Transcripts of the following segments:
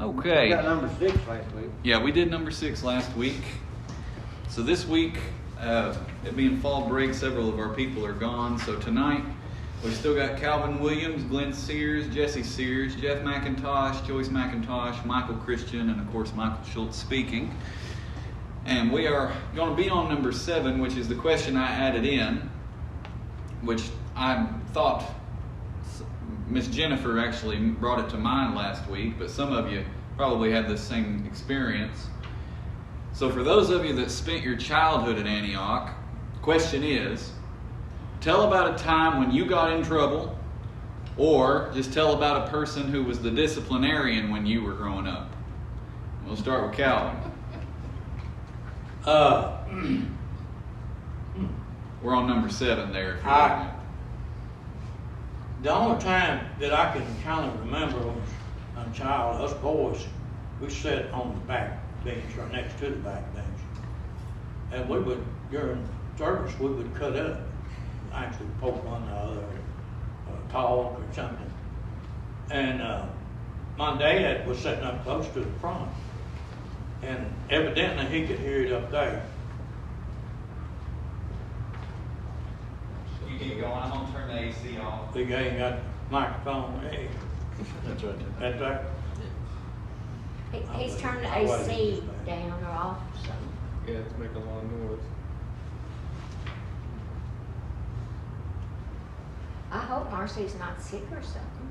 Okay. We got number 6 last week. Yeah, we did number 6 last week. So this week, it being fall break, several of our people are gone. So tonight, we've still got Calvin Williams, Glenn Sears, Jesse Sears, Jeff McIntosh, Joyce McIntosh, Michael Christian, and of course Michael Schultz speaking. And we are going to be on number 7, which is the question I added in, which I thought Miss Jennifer actually brought it to mind last week, but some of you probably had this same experience. So for those of you that spent your childhood at Antioch, the question is, tell about a time when you got in trouble, or just tell about a person who was the disciplinarian when you were growing up. We'll start with Calvin. We're on number 7 there. If you're looking at it. The only time that I can kind of remember was a child, us boys, we sat on the back bench or next to the back bench. And we would, during service, we would cut up, actually poke one another, or talk or something. And my dad was sitting up close to the front. And evidently he could hear it up there. You keep going. I'm gonna turn the AC off. The guy got the microphone. Hey, That's right. that's right. He's turned the AC down or off, so. Yeah, it's making a lot of noise. I hope Marcy's not sick or something.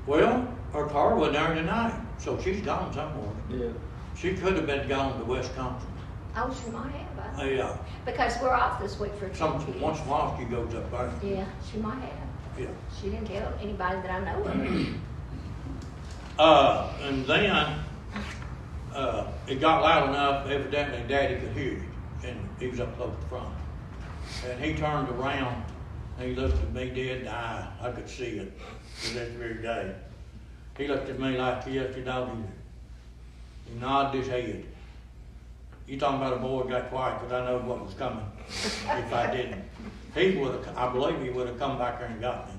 Well, her car was there tonight, so she's gone somewhere. Yeah. She could have been gone to Wisconsin. Oh, she might have. Yeah. Because we're off this week for Once kids. in a while she goes up there. Yeah, she might have. Yeah. She didn't tell anybody that I know of. And then, it got loud enough, evidently Daddy could hear it, and he was up close to the front. And he turned around, and he looked at me dead in the eye. I could see it to that very day. He looked at me like, yes, you know, he nodded his head. You talking about a boy who got quiet, because I know what was coming if I didn't. He would have, I believe he would have come back there and got me.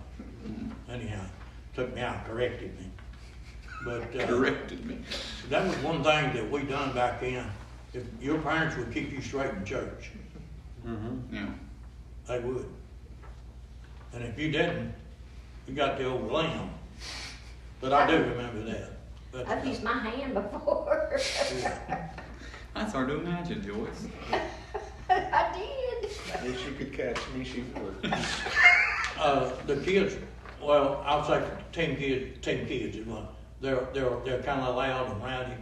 Anyhow, took me out, corrected me. But Corrected me. that was one thing that we done back then. If your parents would keep you straight in church, Yeah. they would. And if you didn't, you got the old limb. But I do remember that. But, I've used my hand before. That's hard to imagine, Joyce. I did. If she could catch me, she would. the kids, well, I'll say 10 kids at once. They're kind of loud and rowdy.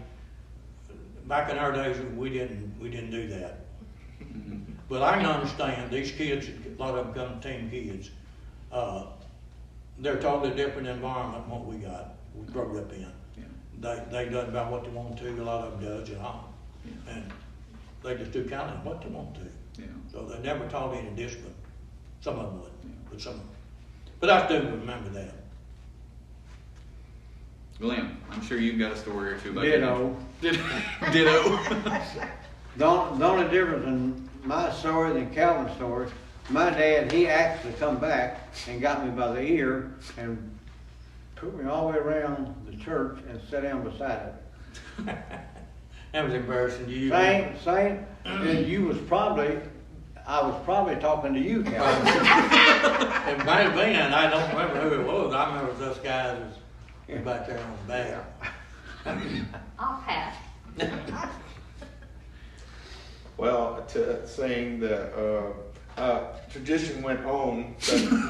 Back in our days, we didn't do that. But I can understand these kids. A lot of them come 10 kids. They're totally different environment than what we got. We grew up in. Yeah. They done about what they want to. A lot of them does, and they just do kind of what they want to. Yeah. So they never taught any discipline. Some of them would, Yeah. but some of them. But I still remember that. Glenn, I'm sure you've got a story or two about Ditto. Ditto. The only difference in my story than Calvin's story, my dad, he actually come back and got me by the ear and took me all the way around the church and sat down beside it. That was embarrassing to you. Same, and I was probably talking to you, Calvin. It might have been. I don't remember who it was. I remember those guys was back there on the back. I'll pass. Well, saying that tradition went on,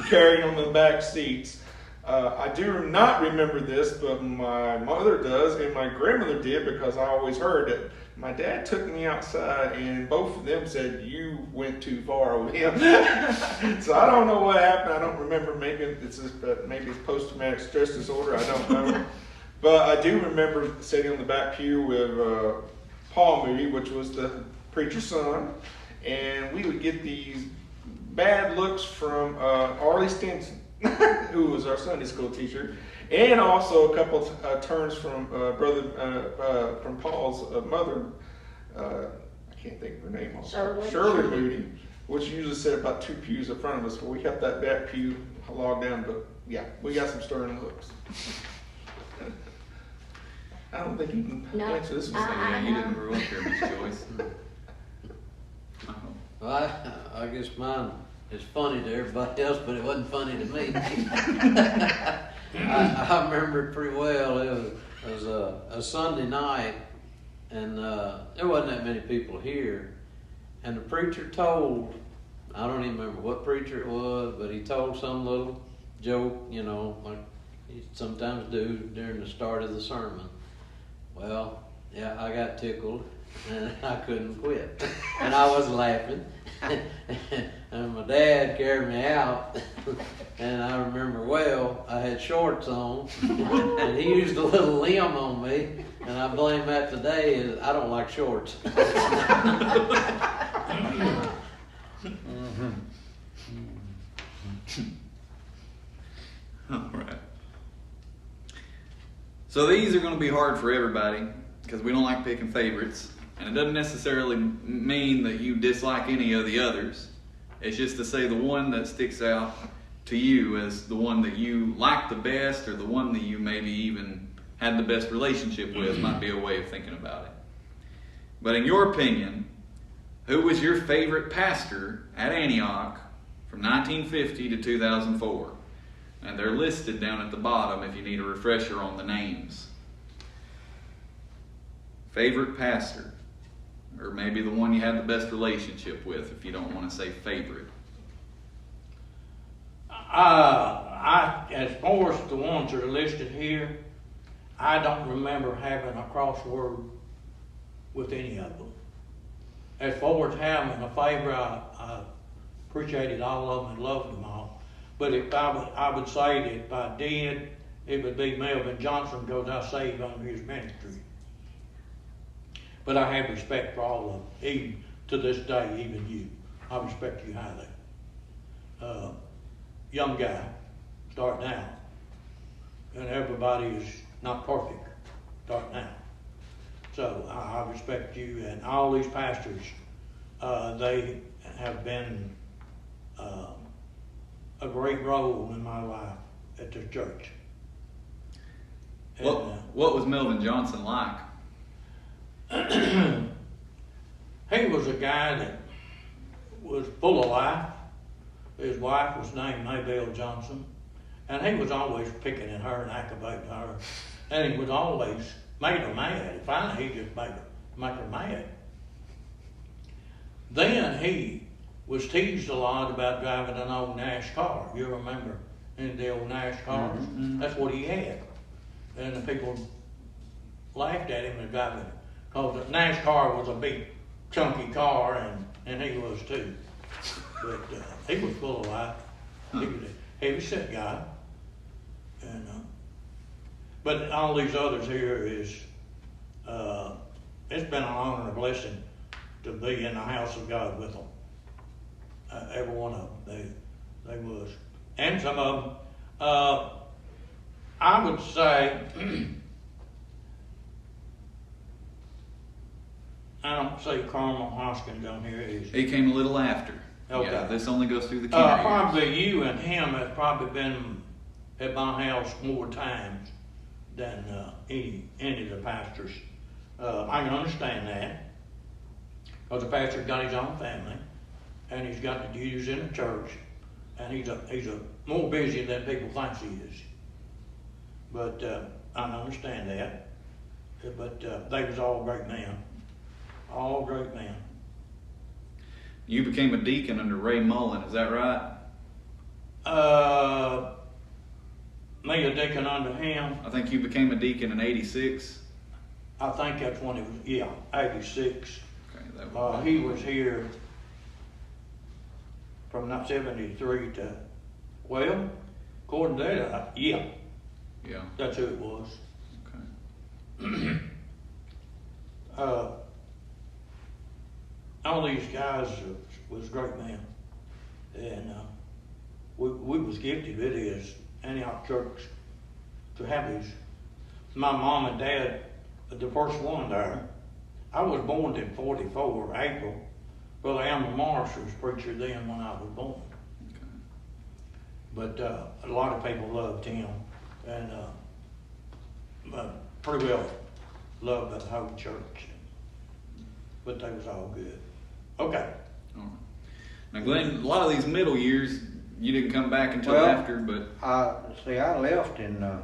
carried on the back seats. I do not remember this, but my mother does, and my grandmother did, because I always heard it. My dad took me outside, and both of them said, "You went too far with him." So I don't know what happened. I don't remember. Maybe it's post-traumatic stress disorder. I don't know. But I do remember sitting on the back pew with Paul Moody, which was the preacher's son, and we would get these bad looks from Arlie Stinson, who was our Sunday school teacher, and also a couple turns from from Paul's mother. I can't think of her name. Shirley Moody, which usually sat about 2 pews in front of us, but we kept that back pew logged down. But yeah, we got some stern looks. don't think you can No. answer this one. Yeah, you know. didn't grow up here, Miss Joyce. Oh. Well, I guess mine is funny to everybody else, but it wasn't funny to me. I remember it pretty well. It was a Sunday night, and there wasn't that many people here. And the preacher told, I don't even remember what preacher it was, but he told some little joke, you know, like he sometimes do during the start of the sermon. Well, yeah, I got tickled, and I couldn't quit. And I was laughing. And my dad carried me out, and I remember well, I had shorts on, and he used a little limb on me, and I blame that today is I don't like shorts. All right. So these are going to be hard for everybody because we don't like picking favorites. And it doesn't necessarily mean that you dislike any of the others. It's just to say the one that sticks out to you as the one that you like the best, or the one that you maybe even had the best relationship with, might be a way of thinking about it. But in your opinion, who was your favorite pastor at Antioch from 1950 to 2004? And they're listed down at the bottom if you need a refresher on the names. Favorite pastor. Or maybe the one you had the best relationship with, if you don't want to say favorite. As far as the ones that are listed here, I don't remember having a crossword with any of them. As far as having a favorite, I appreciated all of them and loved them all. But if I would say that if I did, it would be Melvin Johnson, because I saved under his ministry. But I have respect for all of them, even to this day, even you. I respect you highly. Young guy, starting out. And everybody is not perfect, starting out. So I respect you, and all these pastors, they have been a great role in my life at the church. And, What was Melvin Johnson like? he was a guy that was full of life. His wife was named Maybelle Johnson, and he was always picking at her and aggravating her, and he was always made her mad. Finally, he just made her mad. Then he was teased a lot about driving an old Nash car. You remember in the old Nash cars? Mm-hmm. That's what he had, and the people laughed at him and driving it. Because the Nash car was a big, chunky car, and he was too. But he was full of life. He was a heavy-set guy. And but all these others here is, it's been an honor and a blessing to be in the house of God with them. Every one of them, they was. And some of them, I would say, I don't see Carmel Hoskins down here. He came a little after. Okay. Yeah, this only goes through the Kenner years. Probably you and him have probably been at my house more times than any of the pastors. I can understand that, because the pastor's got his own family, and he's got the duties in the church, and he's a more busy than people think he is. But I understand that. But they was all great men. All great men. You became a deacon under Ray Mullen, is that right? Me a deacon under him. I think you became a deacon in '86. I think that's when it was, 86. Okay, that would He was here from 73 to, well, according to that, yeah. that's who it was. Okay. All these guys was great men, and we was gifted really as Antioch Church to have these. My mom and dad, the first one there, I was born in 44, April. Brother Elmer Morris was preacher then when I was born. Okay. But a lot of people loved him, and pretty well loved the whole church. But they was all good. Okay. All right. Now, Glenn, a lot of these middle years, you didn't come back until Well, after, but I left in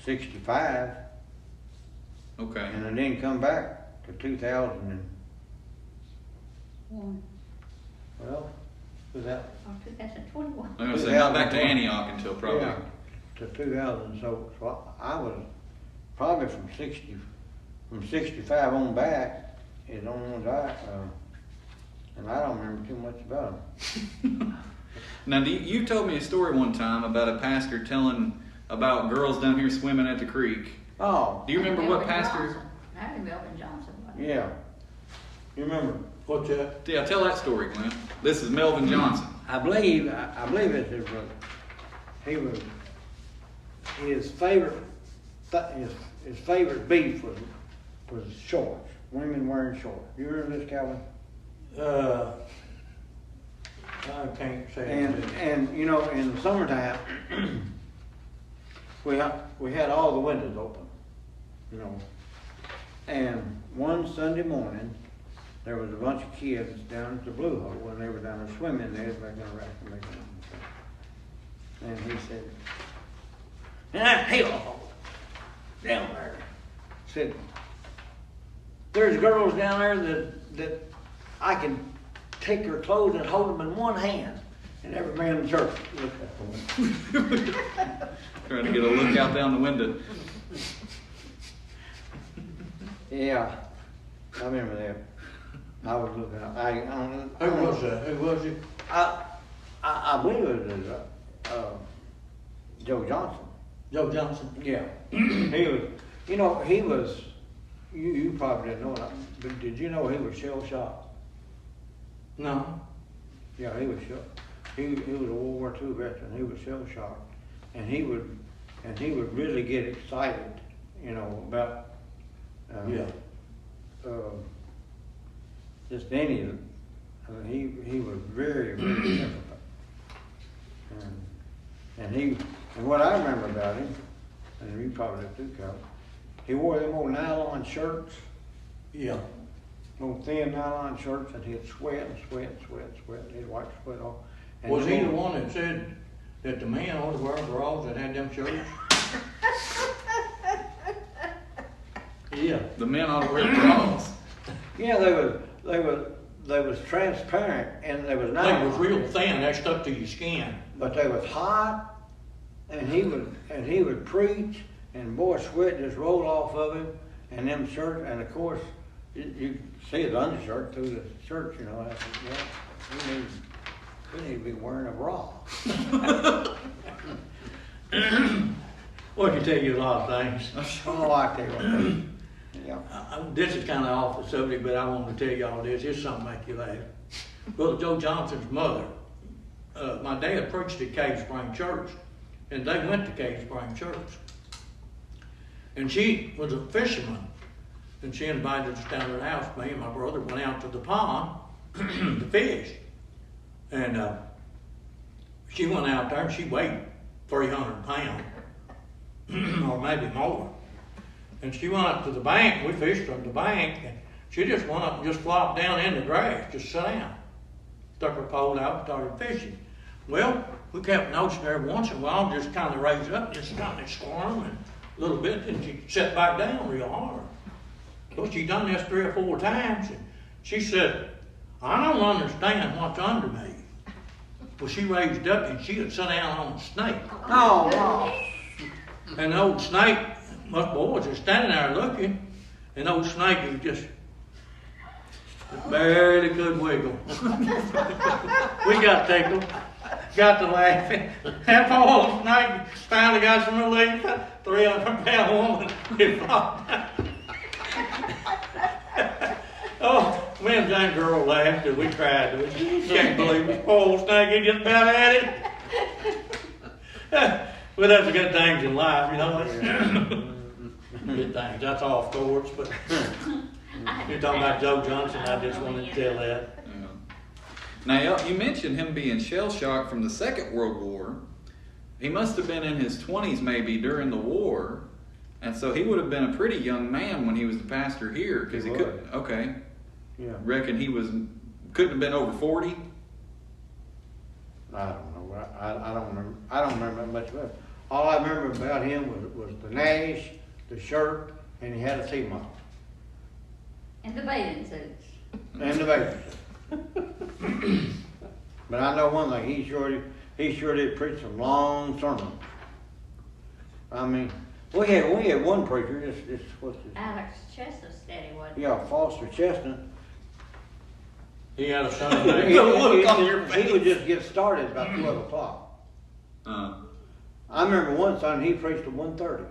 65, okay. and I didn't come back to 2000 and, well, was that, 2021. I'm gonna say not back to Antioch until probably. yeah, to 2000, so I was probably from 65 on back, is on ones and I don't remember too much about them. Now, you told me a story one time about a pastor telling about girls down here swimming at the creek. Oh, Do you remember what Melvin pastor? Johnson. That was Melvin Johnson, wasn't it? yeah, you remember? What's that? Yeah, tell that story, Glenn. This is Melvin Johnson. I believe it's his brother. He was his favorite beef was shorts. Women wearing shorts. You remember this, Calvin? I can't say. And you know, in the summertime, we had all the windows open, you know. And one Sunday morning, there was a bunch of kids down at the Blue Hole when they were down there swimming. They was making a racket, and he said, "And that hell down there," said, "There's girls down there that I can take her clothes and hold them in one hand." And every man in the church looked at them. Trying to get a look out down the window. Yeah, I remember that. I was looking out. Who was that? Who was it? I believe it was Joe Johnson. Joe Johnson. Yeah. He was, you know, he was, you probably didn't know that, but did you know he was shell shocked? No. Yeah, he was shell. He was a World War II veteran. He was shell shocked, and he would really get excited, you know, about just any of it. He was very sympathetic, and what I remember about him, and you probably do, Cal, he wore them old nylon shirts. Yeah. Old thin nylon shirts, and he'd sweat and sweat and sweat and sweat, and he'd wipe the sweat off. And Was he the one that said that the men ought to wear bras that had them shirts? Yeah. The men ought to wear bras. Yeah, they was transparent, and they was They nylon. was real thin, they stuck to your skin. But they was hot, and he would preach, and boy, sweat just rolled off of him, and them shirts, and of course, you see his undershirt through the shirt, you know. I said, yeah, we need to be wearing a bra. Well, I can tell you a lot of things. Oh, I tell you what. Yeah. This is kind of off the subject, but I want to tell you all this. It's something to make you laugh. Brother Joe Johnson's mother, my dad preached at Cave Spring Church, and they went to Cave Spring Church. And she was a fisherman, and she invited us down to the house. Me and my brother went out to the pond to fish. And she went out there, and she weighed 300 pounds, or maybe more. And she went up to the bank. We fished on the bank, and she just went up and just flopped down in the grass, just sat down. Stuck her pole out and started fishing. Well, we kept noticing her once in a while, just kind of raise up, just kind of squirm and a little bit, and she sat back down real hard. So she done this 3 or 4 times, and she said, "I don't understand what's under me." Well, she raised up and she had sat down on a snake. Oh, wow. And the old snake, us boys are standing there looking, and the old snake was just barely could wiggle. We got tickled, got to laughing. That poor old snake finally got some relief. 300-pound woman, it flopped down. Oh, me and that girl laughed and we cried. We can't believe it. Poor old snake, he just about had it. But that's the good things in life, you know. Good things. That's off course, but you're talking about Joe Johnson. I just wanted to tell that. Yeah. Now, you mentioned him being shell shocked from the Second World War. he must have been in his 20s maybe during the war, and so he would have been a pretty young man when he was the pastor here, because he could. Okay, Yeah. reckon he couldn't have been over 40. I don't know. I don't remember. I don't remember that much about it. All I remember about him was the Nash, the shirt, and he had a T-model. And the bathing suits. And the baby. But I know one thing, he sure did preach some long sermons. I mean, we had one preacher, what's his, Alex Chestnut's daddy was. yeah, Foster Chestnut. He had a son named. He, The look on your he would just get started about 12 o'clock. I remember one Sunday he preached at 1:30.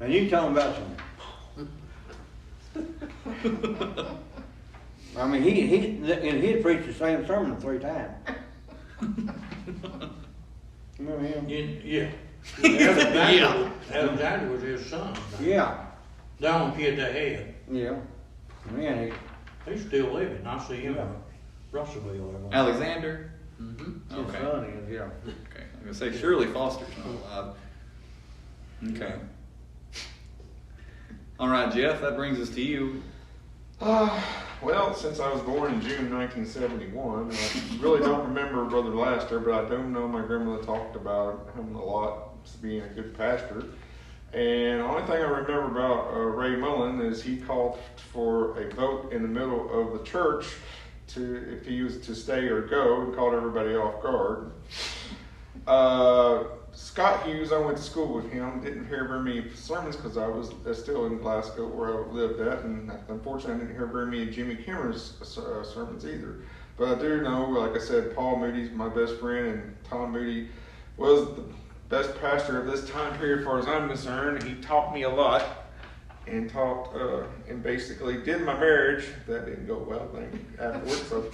And you talking about some. I mean, he'd preached the same sermon 3 times. Remember him? Yeah. Yeah. Alexander was his son. Yeah, The only kid they had. yeah. Man, He's still living. I see him Yeah. in Russellville. Alexander. his Okay. son is, yeah. Okay. I'm gonna say surely Foster's not alive. Okay. All right, Jeff. That brings us to you. Well, since I was born in June 1971, I really don't remember Brother Laster, but I do know my grandmother talked about him a lot as being a good pastor. And the only thing I remember about Ray Mullen is he called for a vote in the middle of the church to if he was to stay or go, and caught everybody off guard. Scott Hughes, I went to school with him, didn't hear very many sermons because I was still in Glasgow where I lived at, and unfortunately I didn't hear very many of Jimmy Kimmer's sermons either. But I do know, like I said, Paul Moody's my best friend, and Tom Moody was the best pastor of this time period as far as I'm concerned. He taught me a lot, and and basically did my marriage. That didn't go well, I think, afterwards. So.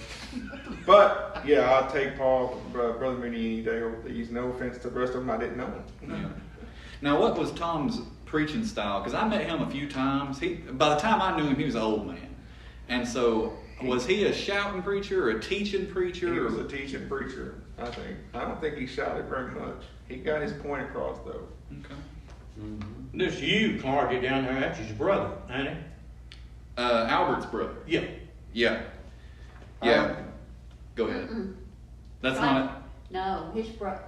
But yeah, I'll take Brother Mooney any day over these. No offense to the rest of them, I didn't know him. Yeah. Now, what was Tom's preaching style? Because I met him a few times. By the time I knew him, he was an old man. And so, was he a shouting preacher or a teaching preacher? He was a teaching preacher, I think. I don't think he shouted very much. He got his point across, though. Okay. Mm-hmm. This you, Clark, down there, that's his brother, ain't it? Albert's brother. Yeah. Yeah. Yeah. Go ahead. That's not No,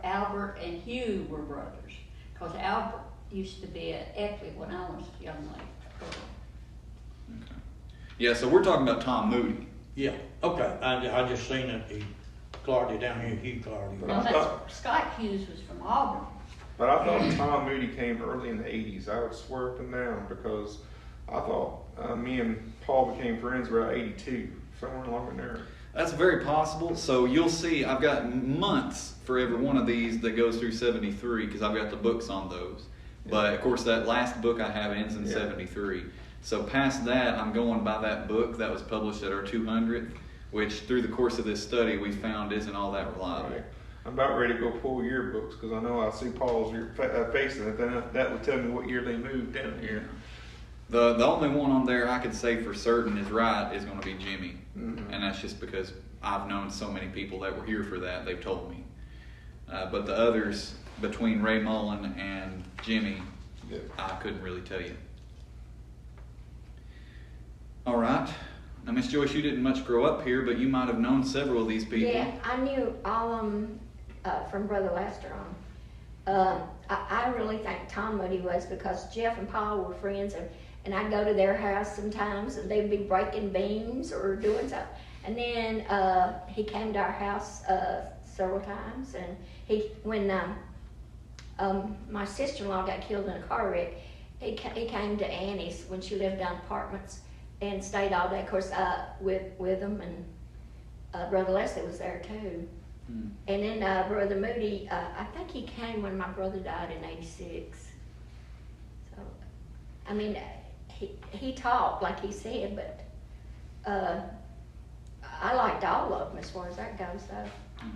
Albert and Hugh were brothers. Because Albert used to be at Eckley when I was a young lady. it. Okay. Yeah, so we're talking about Tom Moody. Yeah. Okay. I just seen it. He Clardy down here. Hugh Clardy. But No, I thought- that's, Scott Hughes was from Auburn. But I thought Tom Moody came early in the 80s. I would swear up and down because I thought me and Paul became friends around 82, somewhere along in there. That's very possible. So you'll see, I've got months for every one of these that goes through 73 because I've got the books on those. But of course, that last book I have ends in 73. So past that, I'm going by that book that was published at our 200th, which through the course of this study we found isn't all that reliable. Right. I'm about ready to go pull yearbooks because I know I see Paul's face in it. Then that would tell me what year they moved down here. The only one on there I could say for certain is right is going to be Jimmy. Mm-hmm. And that's just because I've known so many people that were here for that. They've told me. But the others, between Ray Mullen and Jimmy, I couldn't really tell you. All right. Now, Miss Joyce, you didn't much grow up here, but you might have known several of these people. Yeah, I knew all of them from Brother Lester on. I really think Tom Moody was because Jeff and Paul were friends, and I'd go to their house sometimes, and they'd be breaking beams or doing something. And then he came to our house several times, and when my sister-in-law got killed in a car wreck, he came to Annie's when she lived down apartments and stayed all day, of course, with them, and Brother Leslie was there too. Hmm. And then Brother Moody, I think he came when my brother died in '86. So, I mean, he talked like he said, but I liked all of them as far as that goes, though.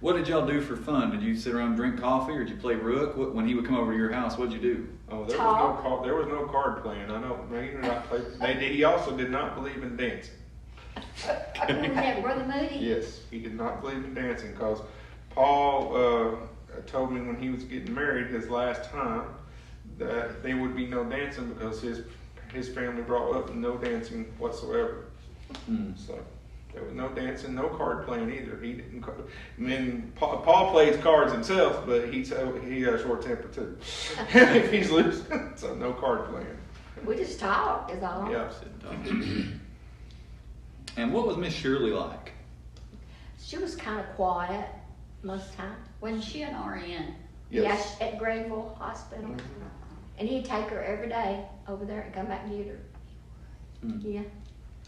What did y'all do for fun? Did you sit around and drink coffee, or did you play rook? When he would come over to your house, what'd you do? Oh, there Talk. there was no card playing. I know. He did not play. He also did not believe in dancing. Was that Brother Moody? Yes, he did not believe in dancing because Paul told me when he was getting married his last time that there would be no dancing because his family brought up no dancing whatsoever. So there was no dancing, no card playing either. He didn't. I mean, Paul plays cards himself, but he has a short temper too if he's losing. So no card playing. We just talked, is all. Yeah. And what was Miss Shirley like? She was kind of quiet most of the time. Was she an RN? Yes. Yeah, at Greenville Hospital. And he'd take her every day over there and come back and get her. Yeah.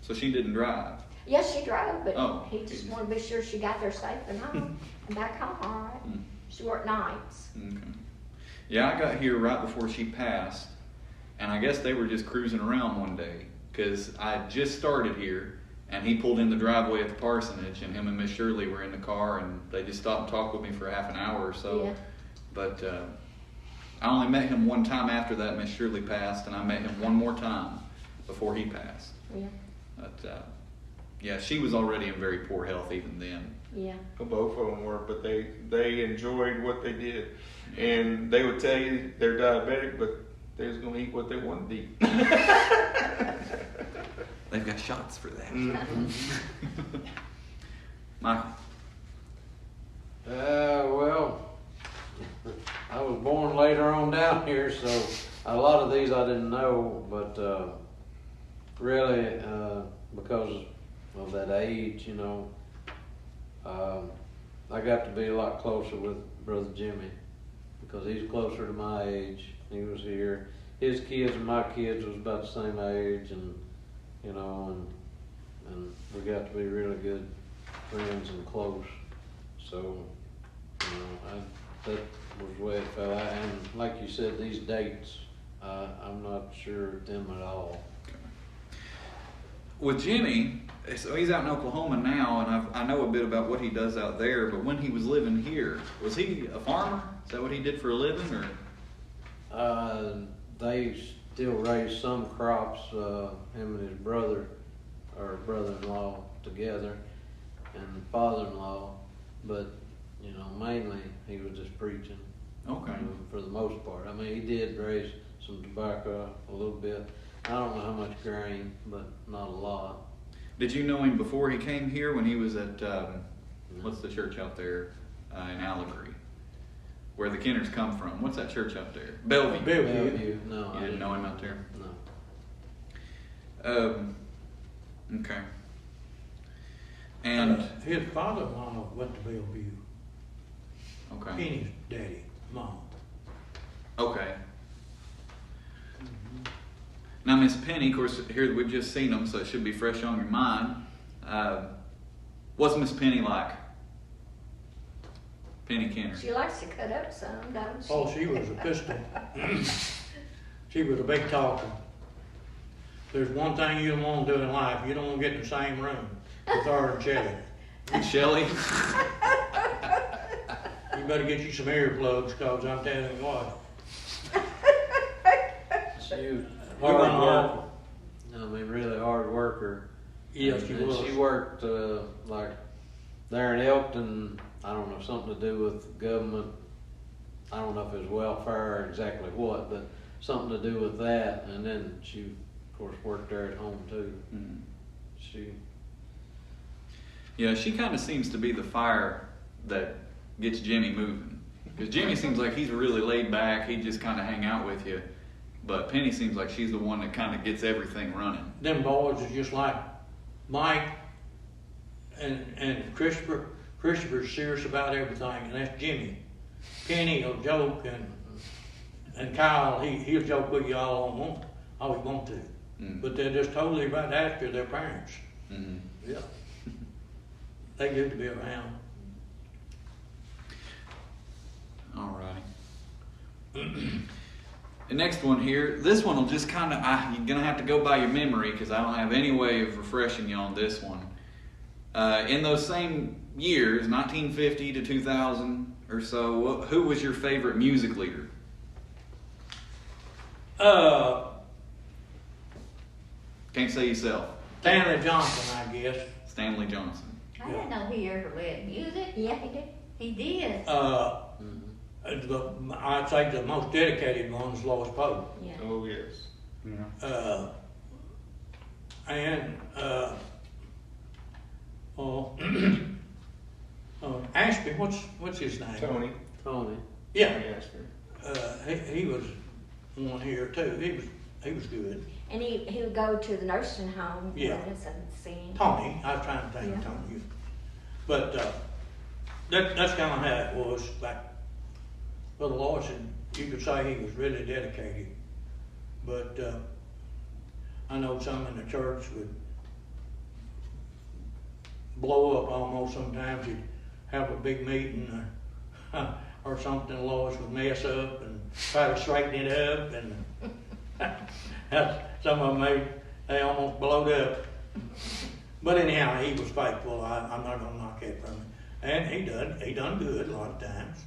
So she didn't drive. Yes, she drove, but Oh, he just wanted to be sure she got there safe and home and back home all right. She worked nights. Okay. Yeah, I got here right before she passed, and I guess they were just cruising around one day because I had just started here, and he pulled in the driveway at the parsonage, and him and Miss Shirley were in the car, and they just stopped and talked with me for half an hour or so. Yeah. But I only met him one time after that. Miss Shirley passed, and I met him one more time before he passed. Yeah. But yeah, she was already in very poor health even then. Yeah. Well, both of them were, but they enjoyed what they did, and they would tell you they're diabetic, but they was gonna eat what they wanted to eat. They've got shots for that. Michael. Well, I was born later on down here, so a lot of these I didn't know, but really, because of that age, you know, I got to be a lot closer with Brother Jimmy because he's closer to my age. He was here. His kids and my kids was about the same age, and you know, and we got to be really good friends and close. So, you know, that was the way it fell out. And like you said, these dates, I'm not sure of them at all. With Jimmy, so he's out in Oklahoma now, and I know a bit about what he does out there, but when he was living here, was he a farmer? Is that what he did for a living, or? They still raise some crops, him and his brother, or brother-in-law together, and father-in-law, but, you know, mainly he was just preaching. Okay. For the most part. I mean, he did raise some tobacco a little bit. I don't know how much grain, but not a lot. Did you know him before he came here when he was at, what's the church out there in Allegory? Where the Kenners come from. What's that church out there? Bellevue. Bellevue. No, You didn't know him out there? No. Okay. And, His father-in-law went to Bellevue. okay. Penny's daddy, mom. Okay. Now, Miss Penny, of course, here we've just seen them, so it should be fresh on your mind. What's Miss Penny like? Penny Kenner. She likes to cut up some, don't she? Oh, she was a pistol. She was a big talker. There's one thing you don't want to do in life. You don't want to get in the same room with her and Shelley. Shelley? You better get you some earplugs, cause I'm telling you what. She We went hard on. worker. I mean, really hard worker. Yes, she And was. She worked like there in Elkton. I don't know, something to do with government. I don't know if it was welfare or exactly what, but something to do with that. And then she, of course, worked there at home too. Mm-hmm. She She kind of seems to be the fire that gets Jimmy moving. Because Jimmy seems like he's really laid back. He just kind of hang out with you. But Penny seems like she's the one that kind of gets everything running. Them boys are just like Mike and Christopher. Christopher's serious about everything, and that's Jimmy. Penny will joke, and Kyle, he'll joke with you all he want to. Mm. But they're just totally right after their parents. Mm-hmm. Yeah. They good to be around. All right. The next one here, this one will just kind of, you're going to have to go by your memory because I don't have any way of refreshing you on this one. In those same years, 1950 to 2000 or so, who was your favorite music leader? Can't say yourself. Stanley Johnson, I guess. Stanley Johnson. I didn't know he ever led music. Yeah, he did. He did. I'd say the most dedicated one is Lois Poe. Yeah. Oh, yes. Yeah. And Ashby, what's his name? Tony. Yeah, Tony Ashby. he was one here too. He was good. And he would go to the nursing home Yeah. with us and sing. Tony, I was trying to think of Yeah. Tony. But that's kind of how it was. Like Brother Lois, you could say he was really dedicated. But I know some in the church would blow up almost sometimes. You'd have a big meeting or something, Lois would mess up and try to straighten it up, and some of them they almost blowed up. But anyhow, he was faithful. I'm not gonna knock that from him. And he done good a lot of times,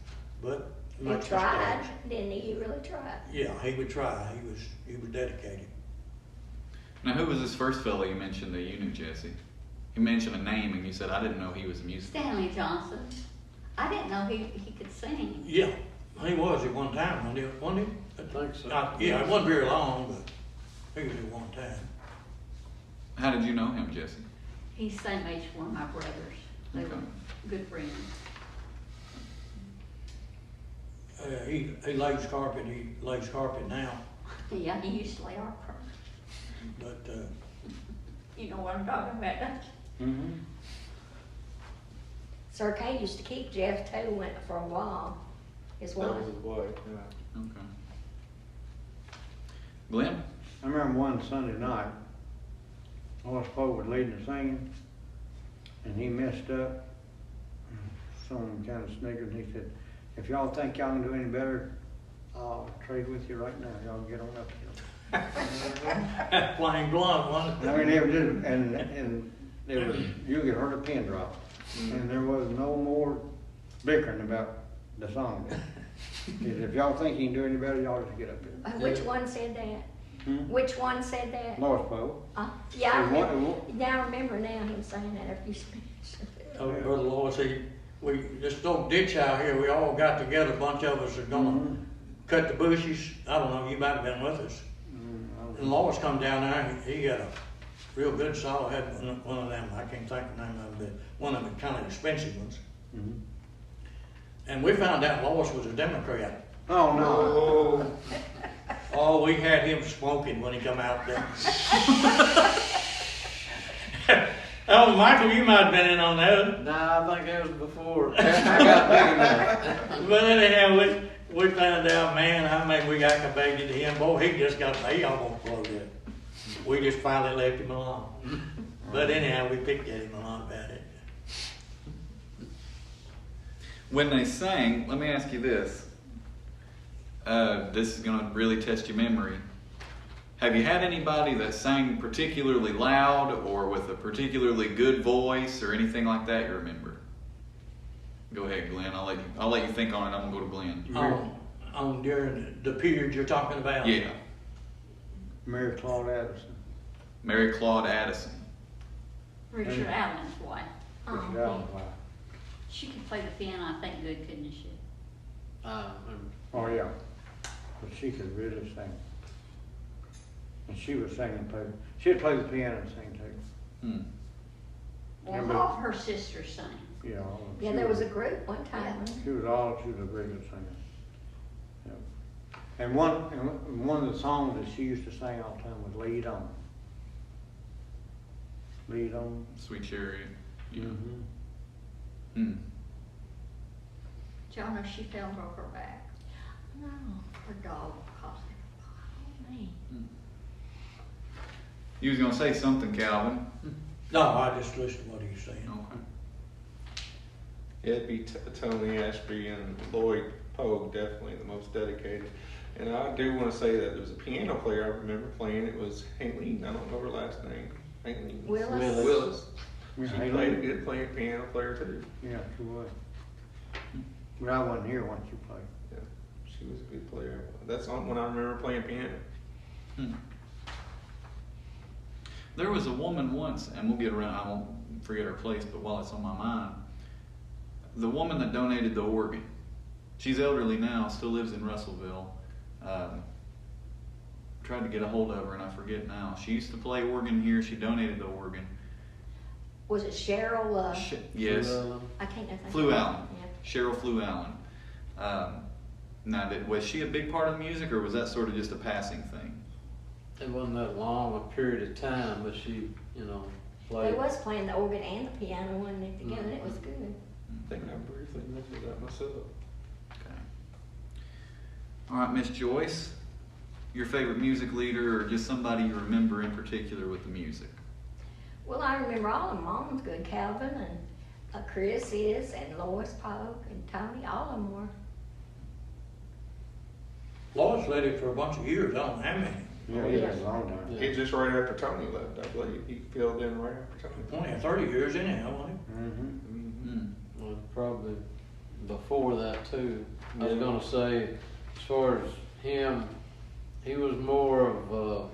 but He makes tried, mistakes. didn't he? He really tried. Yeah, he would try. He was dedicated. Now, who was this first fellow you mentioned that you knew, Jesse? You mentioned a name and you said, I didn't know he was a musician. Stanley Johnson. I didn't know he could sing. Yeah, he was at one time, wasn't he? I think so. Yeah, it wasn't very long, but he was at one time. How did you know him, Jesse? He's the same age as one of my brothers. They Okay. were good friends. He lays carpet. He lays carpet now, Yeah, he used to lay our carpet. but You know what I'm talking about, don't you? Mm-hmm. Sir Kay used to keep Jeff too, went for a while. His That wife. was his wife, yeah. Okay. Glenn? I remember one Sunday night, Lois Poe was leading the singing, and he messed up. Someone kind of sniggered, and he said, if y'all think y'all can do any better, I'll trade with you right now. Y'all get on up here. plain blunt, wasn't it? I mean, it was just, and there was, you could heard a pin drop, and there was no more bickering about the song. He said, if y'all think you can do any better, y'all just get up here. Which one said that? Hmm? Which one said that? Lois Poe. Yeah, I It wa- remember, now I remember now him saying that after you mentioned it. Oh, Brother Lois, we this old ditch out here. We all got together. A bunch of us are gonna Mhm. cut the bushes. I don't know. You might have been with us. And Lois come down there. And he got a real good saw. Had one of them. I can't think of the name of it, but one of the kind of expensive ones. Mhm. And we found out Lois was a Democrat. Oh, no. Oh, Oh, we had him smoking when he come out there. Oh, Michael, you might have been in on that. Nah, I think that was before I got big enough. But anyhow, we found out, man, I mean, we aggravated him. Boy, he almost blowed up. We just finally left him alone. But anyhow, we picked at him a lot about it. When they sang, let me ask you this. This is going to really test your memory. Have you had anybody that sang particularly loud or with a particularly good voice or anything like that you remember? Go ahead, Glenn. I'll let you think on it. I'm gonna go to Glenn. On during the period you're talking about? Yeah. Mary Claude Addison. Mary Claude Addison. Richard Allen's wife. Richard Oh, Allen's wife. She could play the piano, I think, good, couldn't she? I remember. Oh, yeah. But she could really sing. And she was singing, she'd play the piano and sing too. Hmm. Well, Yeah, all of her sisters sang. You know. yeah, she there was a group one time. Yeah. wasn't She was a very good singer. Yeah. And one of the songs that she used to sing all the time was Lead On. Lead On. Sweet Chariot. Yeah. Mm-hmm. Hmm. Did y'all know she fell and broke her back? there? No. Her dog caused it. Oh, man. You was gonna say something, Calvin. No, I just listened to what he was saying. Okay. it'd be Tony Ashby and Lloyd Pogue, definitely the most dedicated. And I do want to say that there was a piano player I remember playing. It was Haleen. I don't know her last name. Haleen Willis. Willis. Yeah, She Haleen. played a good piano player too. Yeah, she was. But I wasn't here once you played. Yeah, she was a good player. That's when I remember playing piano. Hmm. There was a woman once, and we'll get around, I won't forget her place, but while it's on my mind, the woman that donated the organ, she's elderly now, still lives in Russellville. Tried to get a hold of her and I forget now. She used to play organ here. She donated the organ. Was it Cheryl? Yes. I can't think. Flew Allen. Yeah. Cheryl Flew Allen. Now, was she a big part of the music, or was that sort of just a passing thing? It wasn't that long a period of time, but she, you know, They played. was playing the organ and the piano when they together. Mm-hmm. It was good. I think I briefly mentioned that myself. Okay. All right, Miss Joyce, your favorite music leader, or just somebody you remember in particular with the music? Well, I remember all of them. Mom's good. Calvin and Chris is, and Lois Polk and Tony. All of them were. Lois led it for a bunch of years, I don't know how many. Yeah, he had a long time. Yeah. He just right after Tony left, I believe. He filled in right after Tony. 20 or 30 years anyhow, wasn't Mm-hmm. Mm. Well, probably before that too. I was gonna say, as far as him, he was more of,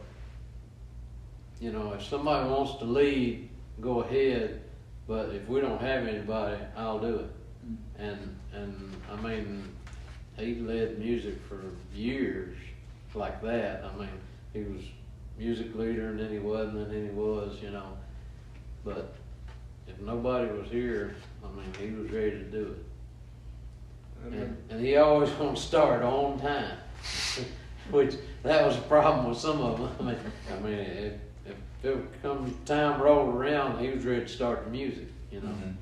you know, if somebody wants to lead, go ahead. But if we don't have anybody, I'll do it. And I mean, he led music for years like that. I mean, he was music leader, and then he wasn't, and then he was, you know. But if nobody was here, I mean, he was ready to do it. And he always gonna start on time, which that was a problem with some of them. I mean, if it comes time rolled around, he was ready to start the music, you know. Mhm.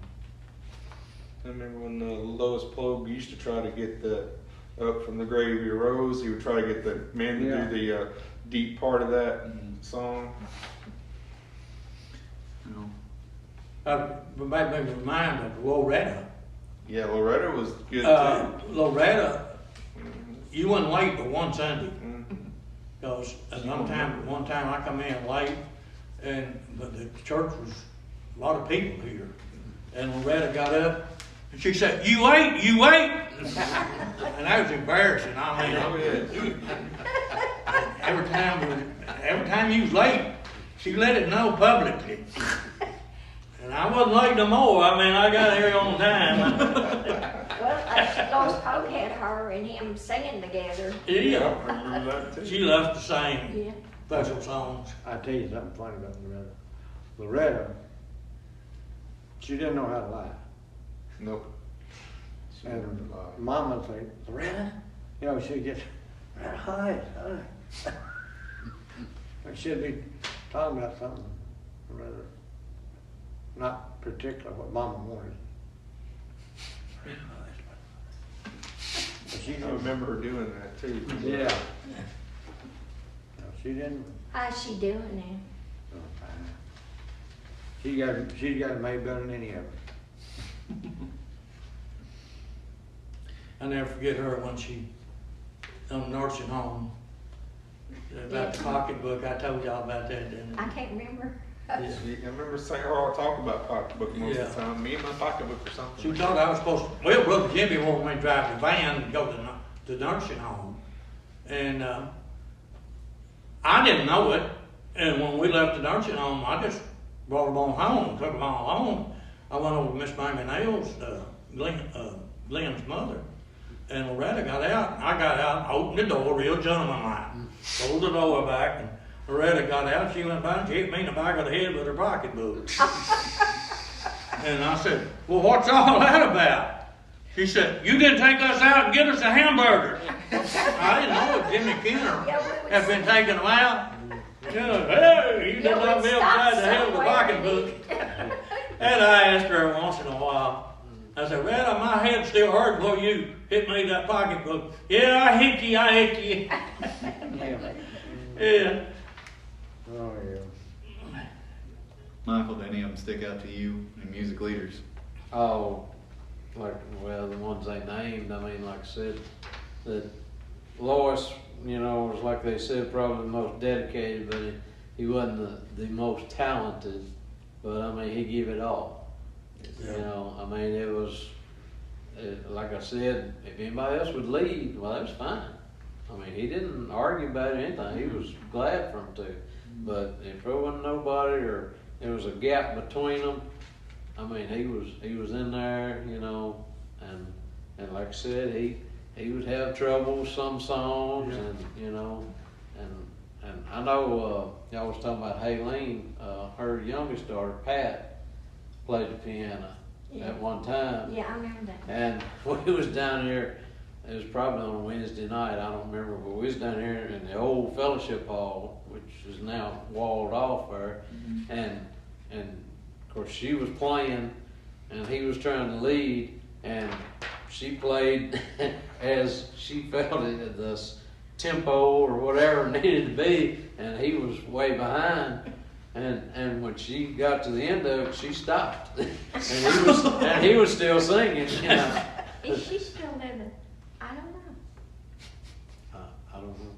I remember when Lois Pogue used to try to get the Up from the Grave He Rose. He would try to get the men to Yeah. do the deep part of that song. You know, it? That made me remind of Loretta. Yeah, Loretta was good too. Loretta, Mhm. you wasn't late but one Sunday. Mhm. Because one time I come in late, but the church was a lot of people here. And Loretta got up and she said, "You wait, you wait." And that was embarrassing. I mean, Oh, yeah. every time you was late, she let it know publicly. And I wasn't late no more. I mean, I got here on time. Well, Lois Polk had her and him singing together. Yeah, I remember that too. she loved to sing Yeah. special songs. I tell you something funny about Loretta. Loretta, she didn't know how to lie. Nope. She And learned a lot. Mama would say, Loretta, you know, she'd get, hi. And she'd be talking about something rather not particular what Mama wanted. But she I didn't, remember her doing that too. yeah. No, she didn't. How's she doing now? Oh, fine. She got it made better than any of us. I never forget her when she, on the nursing home, about the pocketbook. I told y'all about that, didn't I I? can't remember. I remember saying her all talk about pocketbook most of the Yeah. time. Me and my pocketbook or something. She thought I was supposed to, well, Brother Jimmy wanted me to drive the van and go to the nursing home. And I didn't know it. And when we left the nursing home, I just brought them on home, took them all home. I went over to Miss Mamie Nails, Glenn's mother. And Loretta got out. I got out, opened the door real gentlemanlike, pulled the door back, and Loretta got out. She went by and she hit me in the back of the head with her pocketbook. And I said, "Well, what's all that about?" She said, "You didn't take us out and get us a hamburger." I didn't know if Jimmy Kenner had been taking them out. You know, hey, you did not be upside the head with a pocketbook. And I asked her once in a while. I said, "Well, my head still hurts before you hit me with that pocketbook." "Yeah, I hit you, I hit you." Yeah. Oh, yeah. Michael, did any of them stick out to you in music leaders? Oh, like, well, the ones they named, I mean, like I said, that Lois, you know, was like they said, probably the most dedicated, but he wasn't the most talented, but I mean, he gave it all. You know, I mean, it was, like I said, if anybody else would lead, well, that was fine. I mean, he didn't argue about anything. He was glad for him to. But if there wasn't nobody or there was a gap between them, I mean, he was in there, you know, and like I said, he would have trouble with some songs, Yeah. and you know, and I know y'all was talking about Haleen, her youngest daughter Pat played the piano Yeah. at one time, Yeah, I remember that. and we was down here. It was probably on a Wednesday night, I don't remember, but we was down here in the old fellowship hall, which is now walled off there, and of course she was playing, and he was trying to lead, and she played as she felt it, the tempo or whatever it needed to be, and he was way behind. And when she got to the end of it, she stopped, and he was still singing, you know. Is she still living? I don't know. I don't know.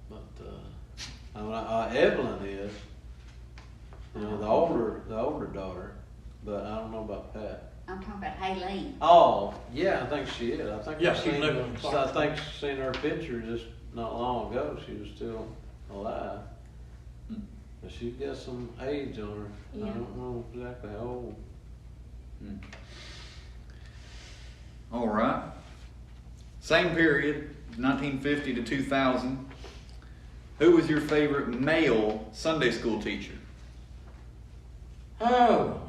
But I mean, Evelyn is, you know, the older daughter, but I don't know about Pat. I'm talking about Haleen. Oh, yeah, I think she is. I think Yeah, I she's seen, living in Clarksville. I think seen her picture just not long ago. She was still alive. But she's got some age on her. Yeah. I don't know exactly how old. All right. Same period, 1950 to 2000. Who was your favorite male Sunday school teacher? Oh,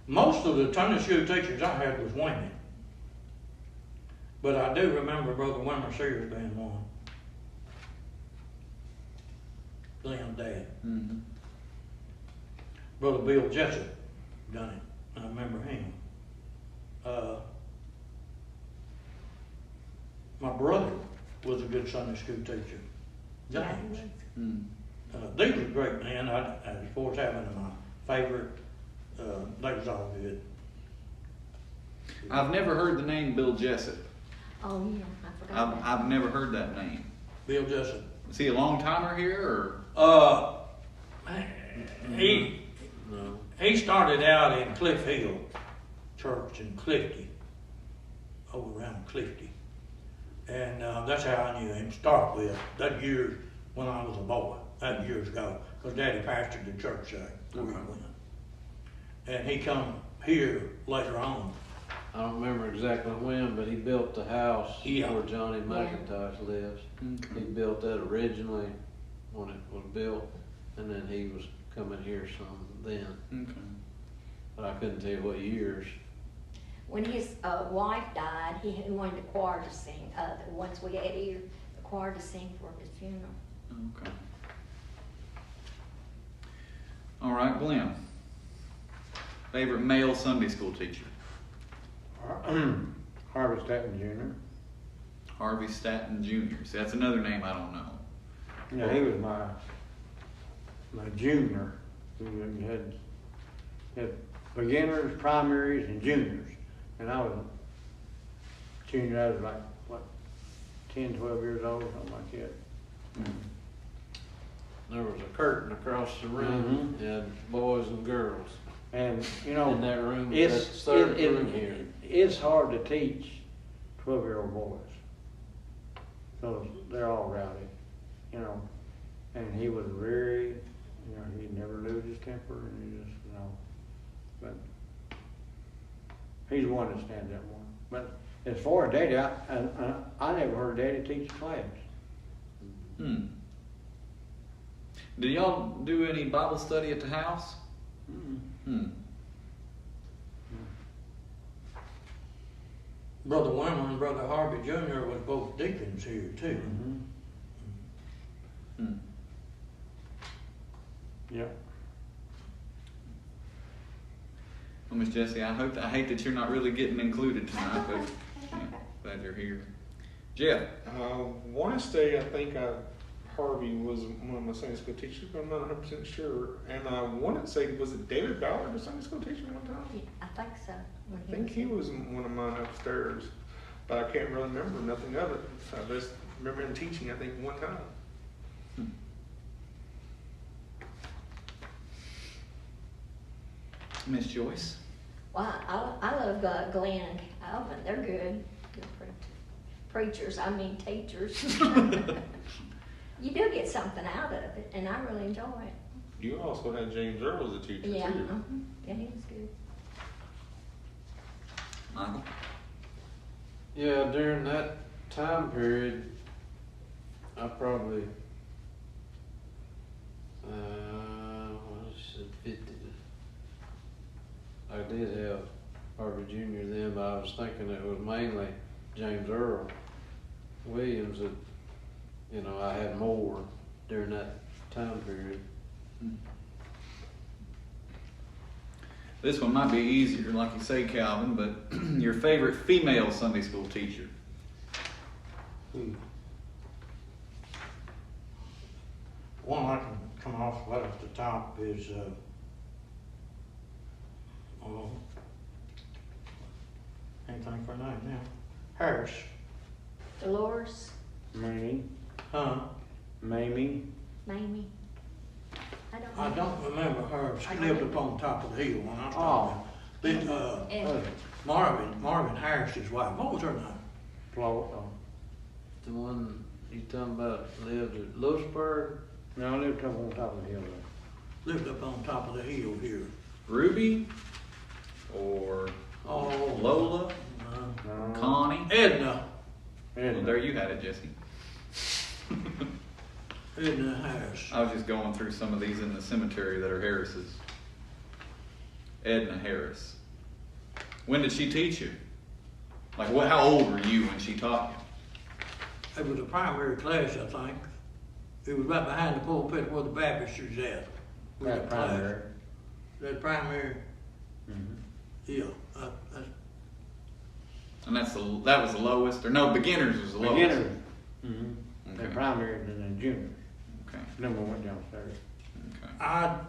most of the Sunday school teachers I had was women. But I do remember Brother Wilmer Sears being one. Glenn dad. Mm-hmm. Brother Bill Jessup done it. I remember him. My brother was a good Sunday school teacher. Yeah, he James. was. These were great, man. As far as having my favorite, they was all good. I've never heard the name Bill Jessup. Oh, yeah, I forgot that. I've never heard that name. Bill Jessup. Is he a long timer here, or? He started out in Cliff Hill Church in Clifty, over around Clifty. And that's how I knew him to start with. That years when I was a boy, that years ago, because Daddy pastored the church there where we Okay. went. And he come here later on. I don't remember exactly when, but he built the house Yeah. where Johnny McIntosh lives. Okay. He built that originally when it was built, and then he was coming here some then. Okay. But I couldn't tell you what years. When his wife died, he wanted the choir to sing. The ones we had here, the choir to sing for his funeral. Okay. All right, Glenn. Favorite male Sunday school teacher? Harvey Stanton Jr. Harvey Stanton Jr. See, that's another name I don't know. Yeah, he was my junior. We had beginners, primaries, and juniors. And I was a junior. I was like, what, 10, 12 years old, something like that. There was a curtain across the room, and boys and girls And, you know, in that room. it's, That's the third it- room here. it's hard to teach 12-year-old boys. Because they're all rowdy, you know. And he was very, you know, he never lose his temper, and he just, you know. But he's one that stands out more. But as far as Daddy, I never heard Daddy teach a class. Did y'all do any Bible study at the house? Brother Wilmer and Brother Harvey Jr. was both deacons here too. Yeah. Well, Miss Jessie, I hate that you're not really getting included tonight, but yeah, glad you're here. Jeff. Want to say I think Harvey was one of my Sunday school teachers, but I'm not 100% sure. And I want to say, was it David Ballard, the Sunday school teacher one time? Yeah, I think so. I think he was one of mine upstairs, but I can't really remember nothing of it. I just remember him teaching, I think, one time. Miss Joyce. Well, I love Glenn and Alvin. They're good. Good preachers, I mean teachers. You do get something out of it, and I really enjoy it. You also had James Earl as a teacher, Yeah, too. yeah, he was good. Michael? Yeah, during that time period, I probably, what is it, 50? I did have Harvey Jr. then, but I was thinking it was mainly James Earl Williams that, you know, I had more during that time period. This one might be easier, like you say, Calvin, but your favorite female Sunday school teacher? One I can come off right off the top is, anything for a name now? Harris. Dolores, Mamie, Huh? Mamie, Mamie. I don't remember her. She lived up on top of the hill when I was Oh. talking about. And Marvin Harris's wife. What was her name? Flo, The one you talking about lived at Lewisburg? no, I lived up on top of the hill there. Lived up on top of the hill here. Ruby? Or Oh. Lola? No. Connie? Edna. Well, there you had it, Jesse. Edna Harris. I was just going through some of these in the cemetery that are Harris's. Edna Harris. When did she teach you? Like, what? How old were you when she taught you? It was a primary class, I think. It was right behind the pulpit where the Baptist was at. We had That a class. primary. That primary, Mhm. yeah. That's And that was the lowest, or no, beginners was the lowest. Beginner. Mm-hmm. Okay. The primary and then the junior. Okay. Then we went downstairs. Okay. I'd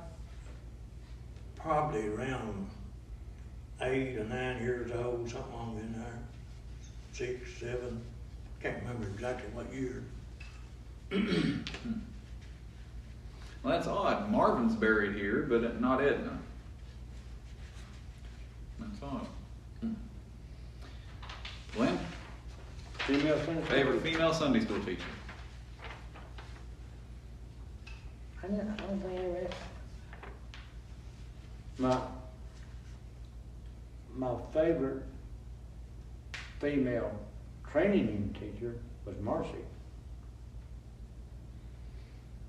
probably around 8 or 9 years old, something along in there. 6, 7, can't remember exactly what year. Well, that's odd. Marvin's buried here, but not Edna. That's odd. Glenn, Female Sunday school favorite teacher. female Sunday school teacher? I don't think I read. My favorite female training unit teacher was Marcy.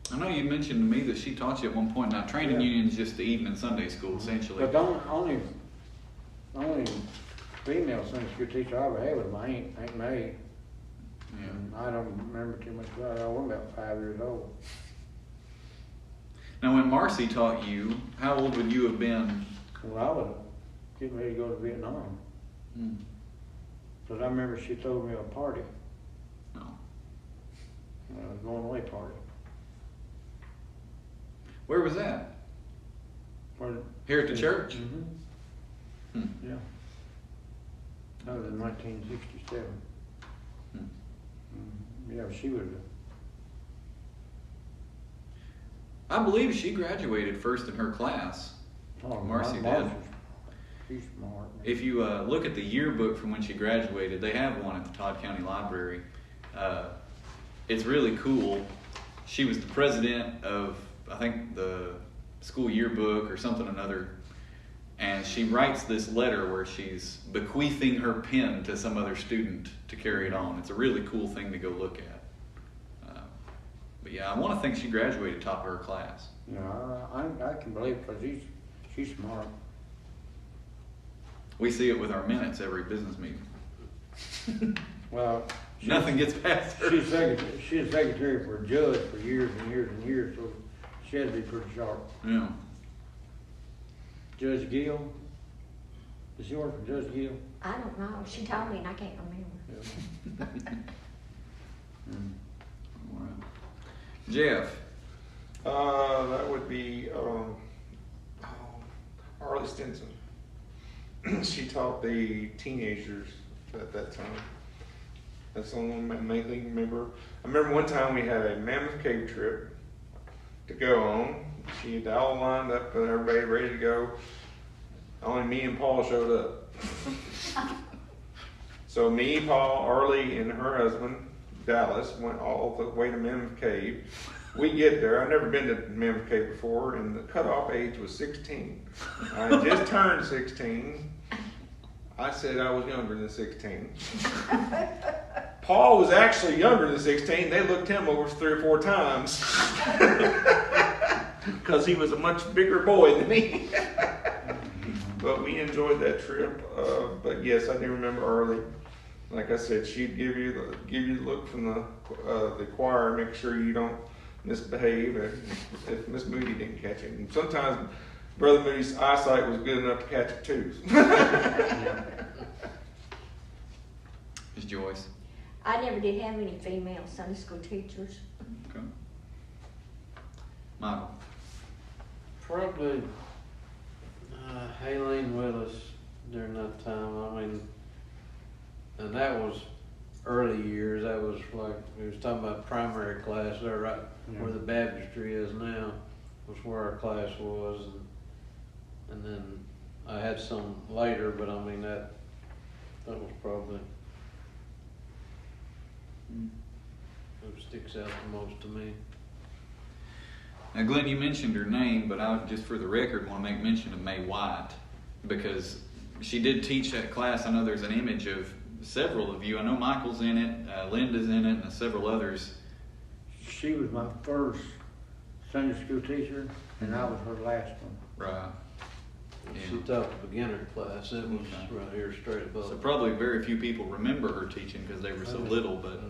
I know you mentioned to me that she taught you at one point. Now, training Yeah. union is just the evening Sunday school, essentially. But the only female Sunday school teacher I ever had was my Aunt May. Yeah. And I don't remember too much about her. I was about 5 years old. Now, when Marcy taught you, how old would you have been? Well, I was getting ready to go to Vietnam. Hmm. But I remember she told me a party, No. a going away party. Where was that? Where- Here at the church? Mhm. Hmm. Yeah. That was in 1967. Hmm. Yeah, she was. I believe she graduated first in her class. Oh, Marcy Marcy's- did. She's smart. If you look at the yearbook from when she graduated, they have one at the Todd County Library. It's really cool. She was the president of, I think, the school yearbook or something or another. And she writes this letter where she's bequeathing her pen to some other student to carry it on. It's a really cool thing to go look at. But yeah, I want to think she graduated top of her class. Yeah, I can believe it because she's smart. We see it with our minutes every business meeting. Well, Nothing gets past her. she's secretary for a judge for years and years and years, so she had to be pretty sharp. Yeah. Judge Gill, does she work for Judge Gill? I don't know. She told me and I can't remember. Mm. All right. Jeff. That would be Arlie Stinson. She taught the teenagers at that time. That's the only one I mainly remember. I remember one time we had a Mammoth Cave trip to go on. She had all lined up and everybody ready to go. Only me and Paul showed up. So me, Paul, Arlie, and her husband, Dallas, went all the way to Mammoth Cave. We get there. I've never been to Mammoth Cave before, and the cutoff age was 16. I had just turned 16. I said I was younger than 16. Paul was actually younger than 16. They looked him over 3 or 4 times because he was a much bigger boy than me. But we enjoyed that trip. But yes, I do remember early. Like I said, she'd give you the look from the choir, make sure you don't misbehave, and if Miss Moody didn't catch it. And sometimes Brother Moody's eyesight was good enough to catch it too. Miss Joyce. I never did have any female Sunday school teachers. Okay. Michael. Probably Haleen Willis during that time. I mean, and that was early years. That was like, we was talking about primary class there, right where the baptistry is now, was where our class was. And then I had some later, but I mean, that was probably what sticks out the most to me. Now, Glenn, you mentioned her name, but I just for the record want to make mention of Mae White, because she did teach that class. I know there's an image of several of you. I know Michael's in it, Linda's in it, and several others. She was my first Sunday school teacher, and I was her last one. Right. She taught the beginner class. It was right here straight above. So probably very few people remember her teaching because they were so little, but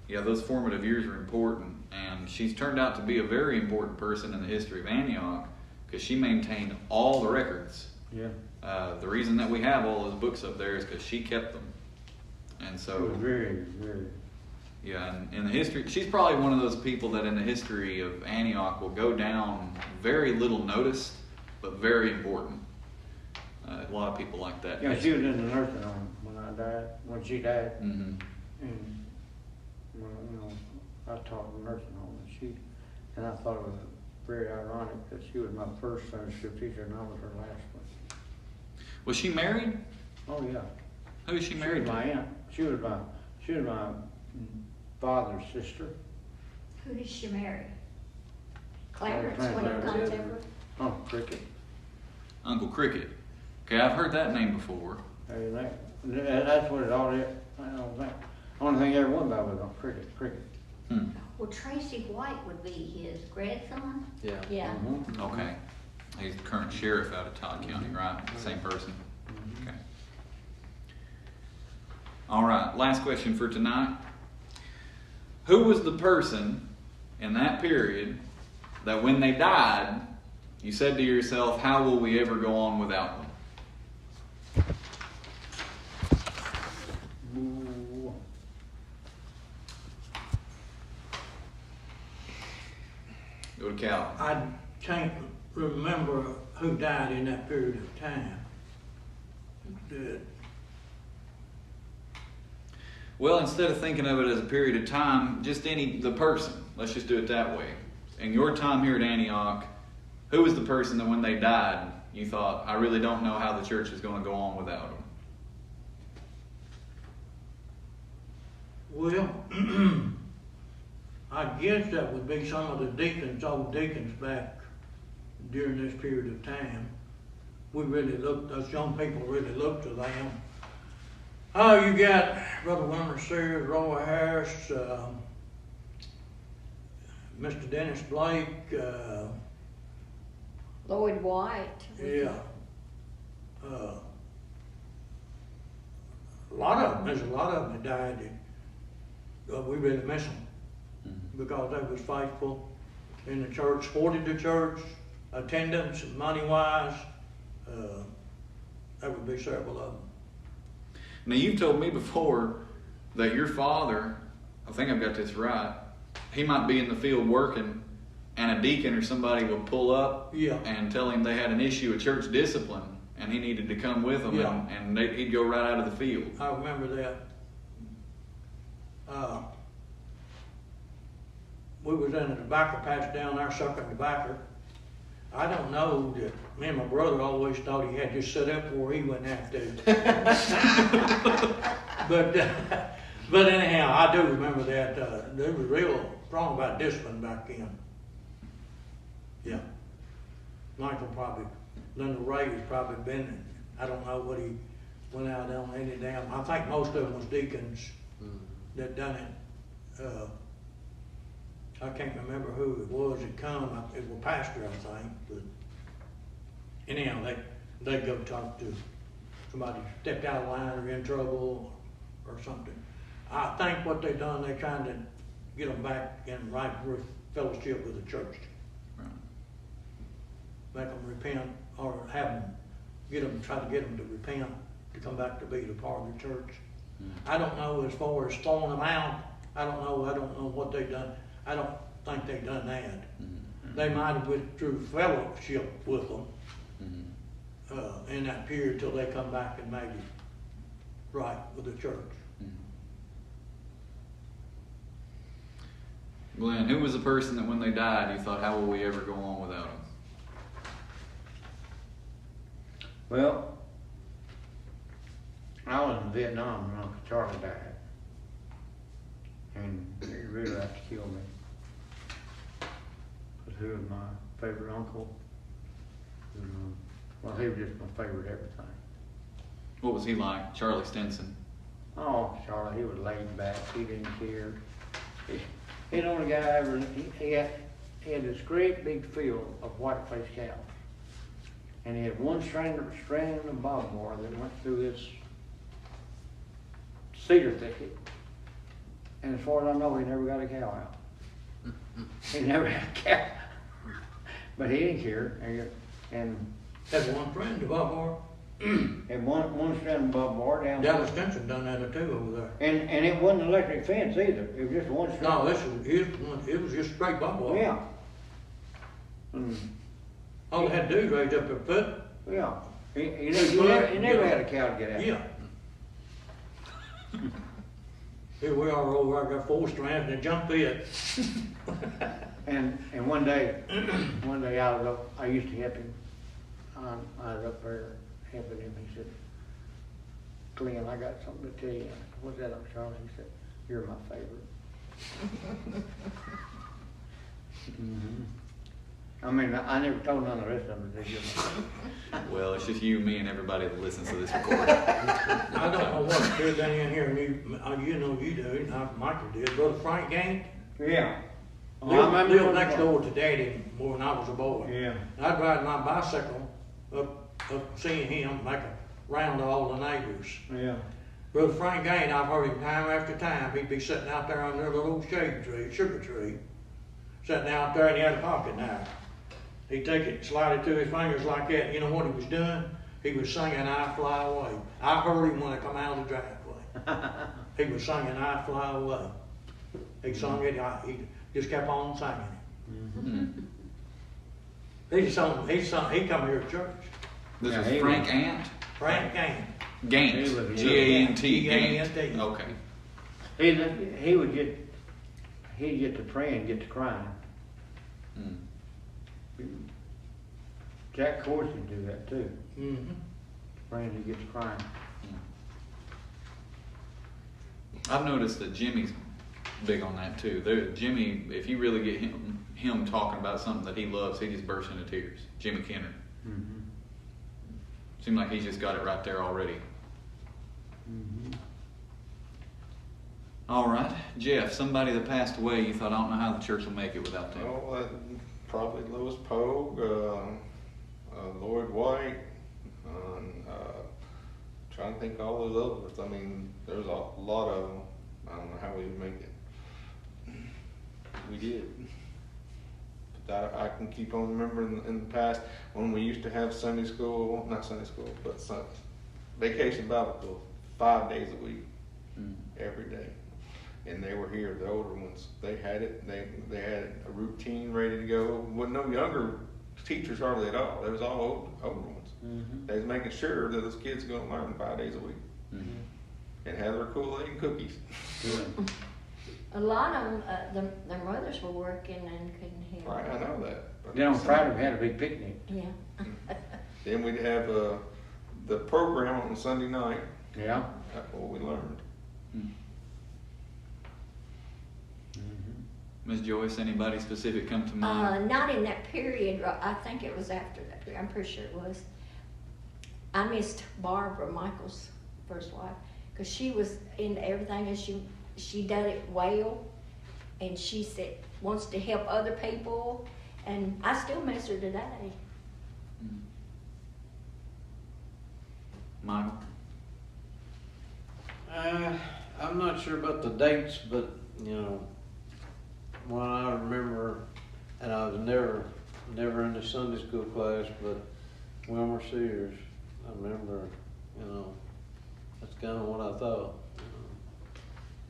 yeah, those formative years are important. And she's turned out to be a very important person in the history of Antioch because she maintained all the records. Yeah. The reason that we have all those books up there is because she kept them. And so, She was very, very. yeah, and in the history, she's probably one of those people that in the history of Antioch will go down very little noticed, but very important. A lot of people like that. Yeah, she was in the nursing home when she died. Mm-hmm. And, well, you know, I taught in the nursing home, and I thought it was very ironic that she was my first Sunday school teacher and I was her last one. Was she married? Oh, yeah. Who is she She married was my to? aunt. She was my father's sister. Who did she marry? Clarence, Clarence, one of yeah. God's ever. Oh, Cricket. Uncle Cricket. Okay, I've heard that name before. Hey, that's what it all is. I don't think. Only thing I ever went about was on Cricket. Hmm. Well, Tracy White would be his grandson. Yeah. Yeah. Mm-hmm. Okay. He's the current sheriff out of Todd County, right? Same person. Okay. All right, last question for tonight. Who was the person in that period that when they died, you said to yourself, how will we ever go on without them? Ooh. Go to Cal. I can't remember who died in that period of time. Well, instead of thinking of it as a period of time, just the person. Let's just do it that way. In your time here at Antioch, who was the person that when they died, you thought, I really don't know how the church is going to go on without them? Well, I guess that would be some of the deacons, old deacons back during this period of time. We really looked, us young people really looked to them. Oh, you got Brother Wilmer Sears, Roy Harris, Mr. Dennis Blake, Lloyd White. yeah. A lot of them, there's a lot of them that died that we really miss them because they was faithful in the church, supported the church, attendance, money-wise. There would be several of them. Now, you've told me before that your father, I think I've got this right, he might be in the field working and a deacon or somebody would pull up and tell him they had an issue of church discipline and he needed to come with them and he'd go right out of the field. I remember that. We was in a tobacco patch down there sucking tobacco. I don't know that me and my brother always thought he had to sit up where he wouldn't have to. But anyhow, I do remember that they were real strong about discipline back then. Yeah. Michael probably, Linda Ray has probably been, I don't know what he went out on any damn, I think most of them was deacons Mm. that done it. I can't remember who it was that come, it was pastor, I think, but anyhow, they go talk to somebody who stepped out of line or in trouble or something. I think what they done, they trying to get them back in right fellowship with the church. Right. Make them repent or try to get them to repent, to come back to be the part of the church. I don't know as far as throwing them out, I don't know what they done. I don't think they done that. They might have withdrew fellowship with them in that period till they come back and made it right with the church. Glenn, who was the person that when they died you thought, how will we ever go on without them? Well, I was in Vietnam when Uncle Charlie died. And he really had to kill me. Because he was my favorite uncle. Well, he was just my favorite everything. What was he like? Charlie Stinson. Oh, Charlie, he was laid back. He didn't care. He's the only guy ever, he had this great big field of white-faced cows. And he had one strand of barbed wire that went through this cedar thicket. And as far as I know, he never got a cow out. He never had a cow. But he didn't care. And That's one friend of ours. had one strand of barbed wire down. Dallas Stinson done that too over there. And it wasn't an electric fence either. It was just one strand. No, it was just straight buffalo. Yeah. Mm. All they had to do is raise up their foot. Yeah. He never had a cow to get out. Yeah. Here we are over, I got 4 strands and a jump pit. And one day I used to help him. I was up there helping him. He said, "Glenn, I got something to tell you." "What's that, Uncle Charlie?" He said, "You're my favorite." I mean, I never told none of the rest of them that you're my favorite. Well, it's just you, me, and everybody that listens to this recording. I don't know what good thing in here, and you know you do, Michael did. Brother Frank Gang Yeah. lived next door to Daddy when I was a boy. Yeah. And I'd ride my bicycle up seeing him, make a round of all the neighbors. Yeah. Brother Frank Gain, I've heard him time after time, he'd be sitting out there under a little shade tree, sugar tree, sitting out there and he had a pocket knife. He'd take it, slide it through his fingers like that, and you know what he was doing? He was singing "I Fly Away." I heard him when I come out of the driveway. He was singing "I Fly Away." He sung it, he just kept on singing it. He come here to church. This Yeah, is he Frank was- Ant? Frank Gain. Gant. He was- G-A-N-T. G-A-N-T. Gant. Okay. He would he'd get to praying, get to crying. Mm. Jack Corson do that too. Mm-hmm. Praying, he gets crying. I've noticed that Jimmy's big on that too. Jimmy, if you really get him talking about something that he loves, he just bursts into tears. Jimmy Kenner. Mm-hmm. Seems like he's just got it right there already. Mm-hmm. All right, Jeff, somebody that passed away, you thought, I don't know how the church will make it without them. Oh, probably Louis Pogue, Lloyd White, trying to think of all those others. I mean, there's a lot of them. I don't know how we make it. We did. But I can keep on remembering in the past when we used to have Sunday school, not Sunday school, but vacation Bible school, 5 days a week, every day. And they were here, the older ones. They had it. They had a routine ready to go. Wasn't no younger teachers hardly at all. They was all older ones. Mm-hmm. They was making sure that those kids are going to learn 5 days a week and have their Kool-Aid and cookies. Good. A lot of them, their mothers were working and couldn't help. Right, I know that. But Then on Friday we had a big picnic. Yeah. then we'd have the program on Sunday night. Yeah. That's what we learned. Ms. Joyce, anybody specific come to mind? Not in that period. I think it was after that period. I'm pretty sure it was. I missed Barbara Michaels' first wife, because she was into everything, and she did it well, and she said wants to help other people, and I still miss her today. Michael? I'm not sure about the dates, but you know, when I remember, and I was never in the Sunday school class, but Wilmer Sears, I remember, you know, that's kind of what I thought. You know.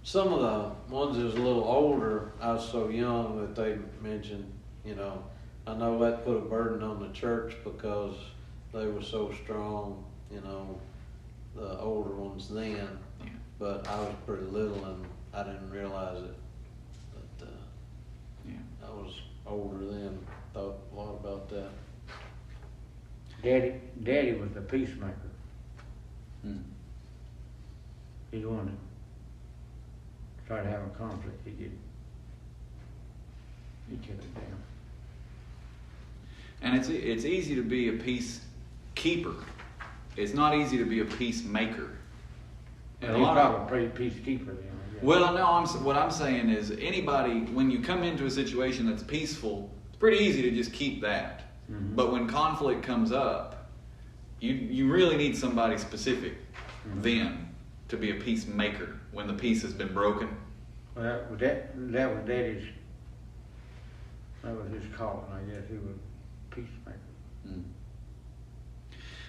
Some of the ones that was a little older, I was so young that they mentioned, you know, I know that put a burden on the church because they were so strong, you know, the older ones then. But I was pretty little and I didn't realize it. But I was older then, thought a lot about that. Daddy was a peacemaker. He's one that tried to have a conflict, he shut it down. And it's easy to be a peacekeeper. It's not easy to be a peacemaker. And He's probably a peacekeeper then, I guess. well, no, what I'm saying is anybody, when you come into a situation that's peaceful, it's pretty easy to just keep that. Mhm. But when conflict comes up, you really need somebody specific then to be a peacemaker when the peace has been broken. Well, that was Daddy's, that was his calling, I guess, he was a peacemaker.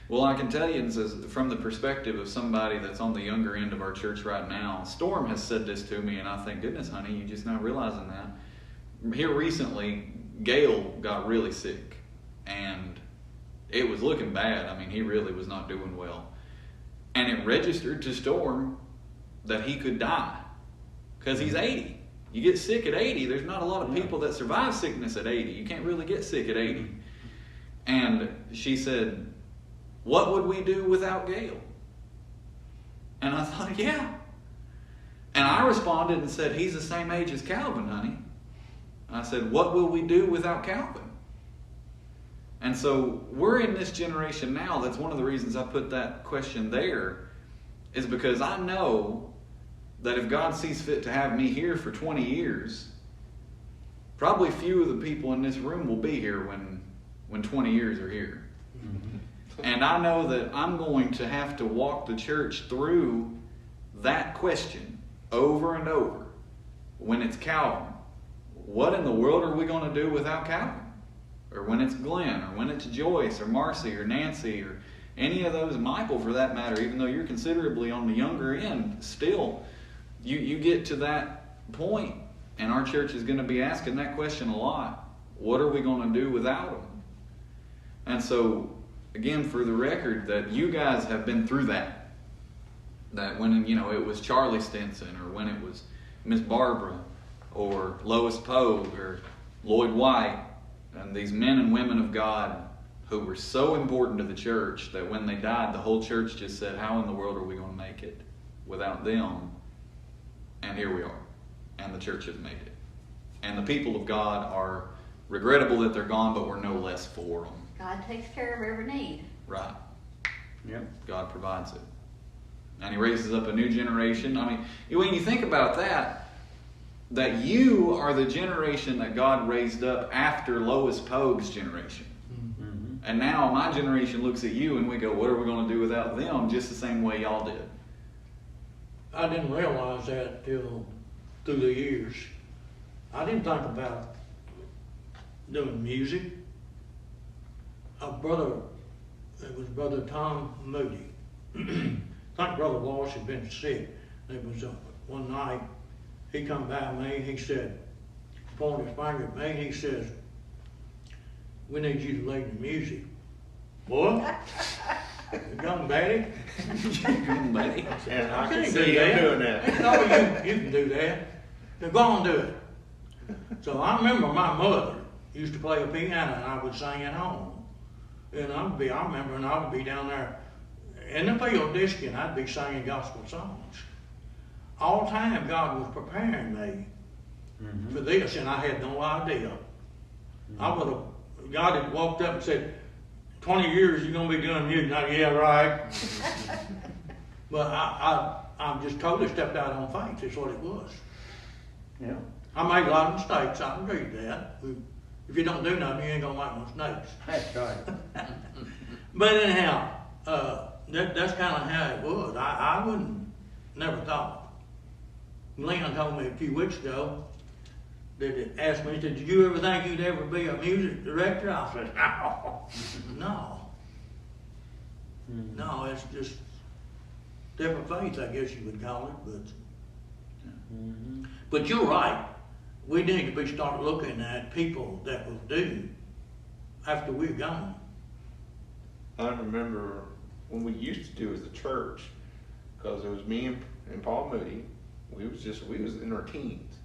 Well, I can tell you, and says from the perspective of somebody that's on the younger end of our church right now, Storm has said this to me, and I think, goodness, honey, you're just not realizing that. Here recently, Gail got really sick, and it was looking bad. I mean, he really was not doing well. And it registered to Storm that he could die because he's 80. You get sick at 80. There's not a lot of people that survive sickness at 80. You can't really get sick at 80. And she said, what would we do without Gail? And I thought, yeah. And I responded and said, he's the same age as Calvin, honey. I said, what will we do without Calvin? And so we're in this generation now. That's one of the reasons I put that question there, is because I know that if God sees fit to have me here for 20 years, probably few of the people in this room will be here when 20 years are here. And I know that I'm going to have to walk the church through that question over and over. When it's Calvin, what in the world are we going to do without Calvin? Or when it's Glenn, or when it's Joyce, or Marcy, or Nancy, or any of those, Michael for that matter, even though you're considerably on the younger end, still, you get to that point, and our church is going to be asking that question a lot. What are we going to do without them? And so, again, for the record, that you guys have been through that. That when, it was Charlie Stinson, or when it was Miss Barbara, or Lois Pogue, or Lloyd White, and these men and women of God who were so important to the church that when they died, the whole church just said, how in the world are we going to make it without them? And here we are. And the church has made it. And the people of God are regrettable that they're gone, but we're no less for them. God takes care of every need. Right. Yep. God provides it. And he raises up a new generation. I mean, when you think about that you are the generation that God raised up after Lois Pogue's generation. Mm-hmm. And now my generation looks at you and we go, what are we going to do without them? Just the same way y'all did. I didn't realize that till through the years. I didn't think about doing music. It was Brother Tom Moody. I think Brother Walsh had been sick. There was one night, he come by me, he said, pointed his finger at me, he says, we need you to lead the music. What? Young Betty? Young Betty. And I can't can do see that. him doing that. No, you can do that. Now go on and do it. So I remember my mother used to play a piano and I would sing at home. And I would be down there in the field discing, I'd be singing gospel songs. All the time God was preparing me for this, and I had no idea. God had walked up and said, 20 years you're going to be doing music. Yeah, right. But I'm just totally stepped out on faith, is what it was. Yeah. I made a lot of mistakes, I agree with that. If you don't do nothing, you ain't gonna make mistakes. That's right. But anyhow, that's kinda how it was. I wouldn't, never thought. Leon told me a few weeks ago, that it asked me, he said, did you ever think you'd ever be a music director? I said, no. No, it's just different faith, I guess you would call it, but you're right. We need to be start looking at people that will do after we're gone. I remember when we used to do as a church, because it was me and Paul Moody. We was in our teens.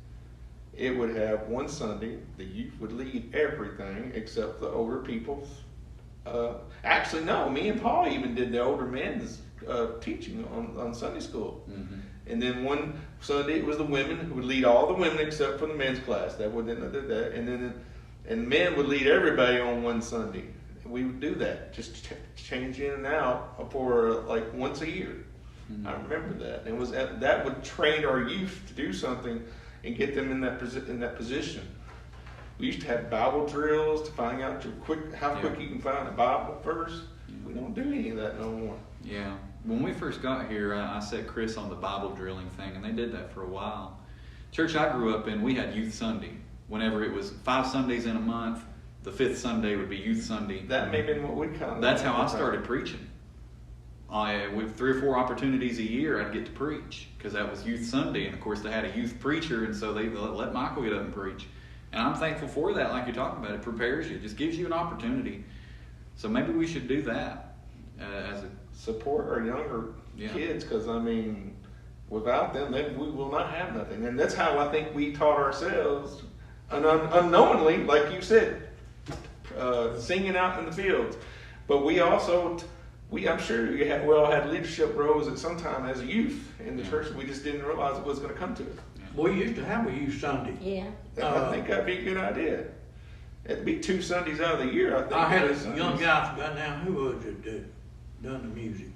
It would have one Sunday, the youth would lead everything except the older people. Actually, no, me and Paul even did the older men's teaching on Sunday school. Mm-hmm. And then one Sunday it was the women who would lead all the women except for the men's class. That wouldn't do that. And men would lead everybody on one Sunday. We would do that, just change in and out for like once a year. Mm-hmm. I remember that. And that would train our youth to do something and get them in that position. We used to have Bible drills to find out how quick you can find a Bible verse. We don't do any of that no more. Yeah. When we first got here, I set Chris on the Bible drilling thing, and they did that for a while. Church I grew up in, we had Youth Sunday. Whenever it was 5 Sundays in a month, the 5th Sunday would be Youth Sunday. That may have been what we kind of... That's how I started preaching. With 3 or 4 opportunities a year, I'd get to preach, because that was Youth Sunday, and of course they had a youth preacher, and so they let Michael get up and preach. And I'm thankful for that, like you're talking about. It prepares you. It just gives you an opportunity. So maybe we should do that as a... Support our younger kids, because, I mean, without them, we will not have nothing. And that's how I think we taught ourselves, unknowingly, like you said, singing out in the fields. But we also... I'm sure we all had leadership roles at some time as a youth in the church. We just didn't realize it was going to come to it. We used to have a youth Sunday. Yeah. I think that'd be a good idea. It'd be 2 Sundays out of the year, I think. I had a young guy forgot now, who was it that done the music?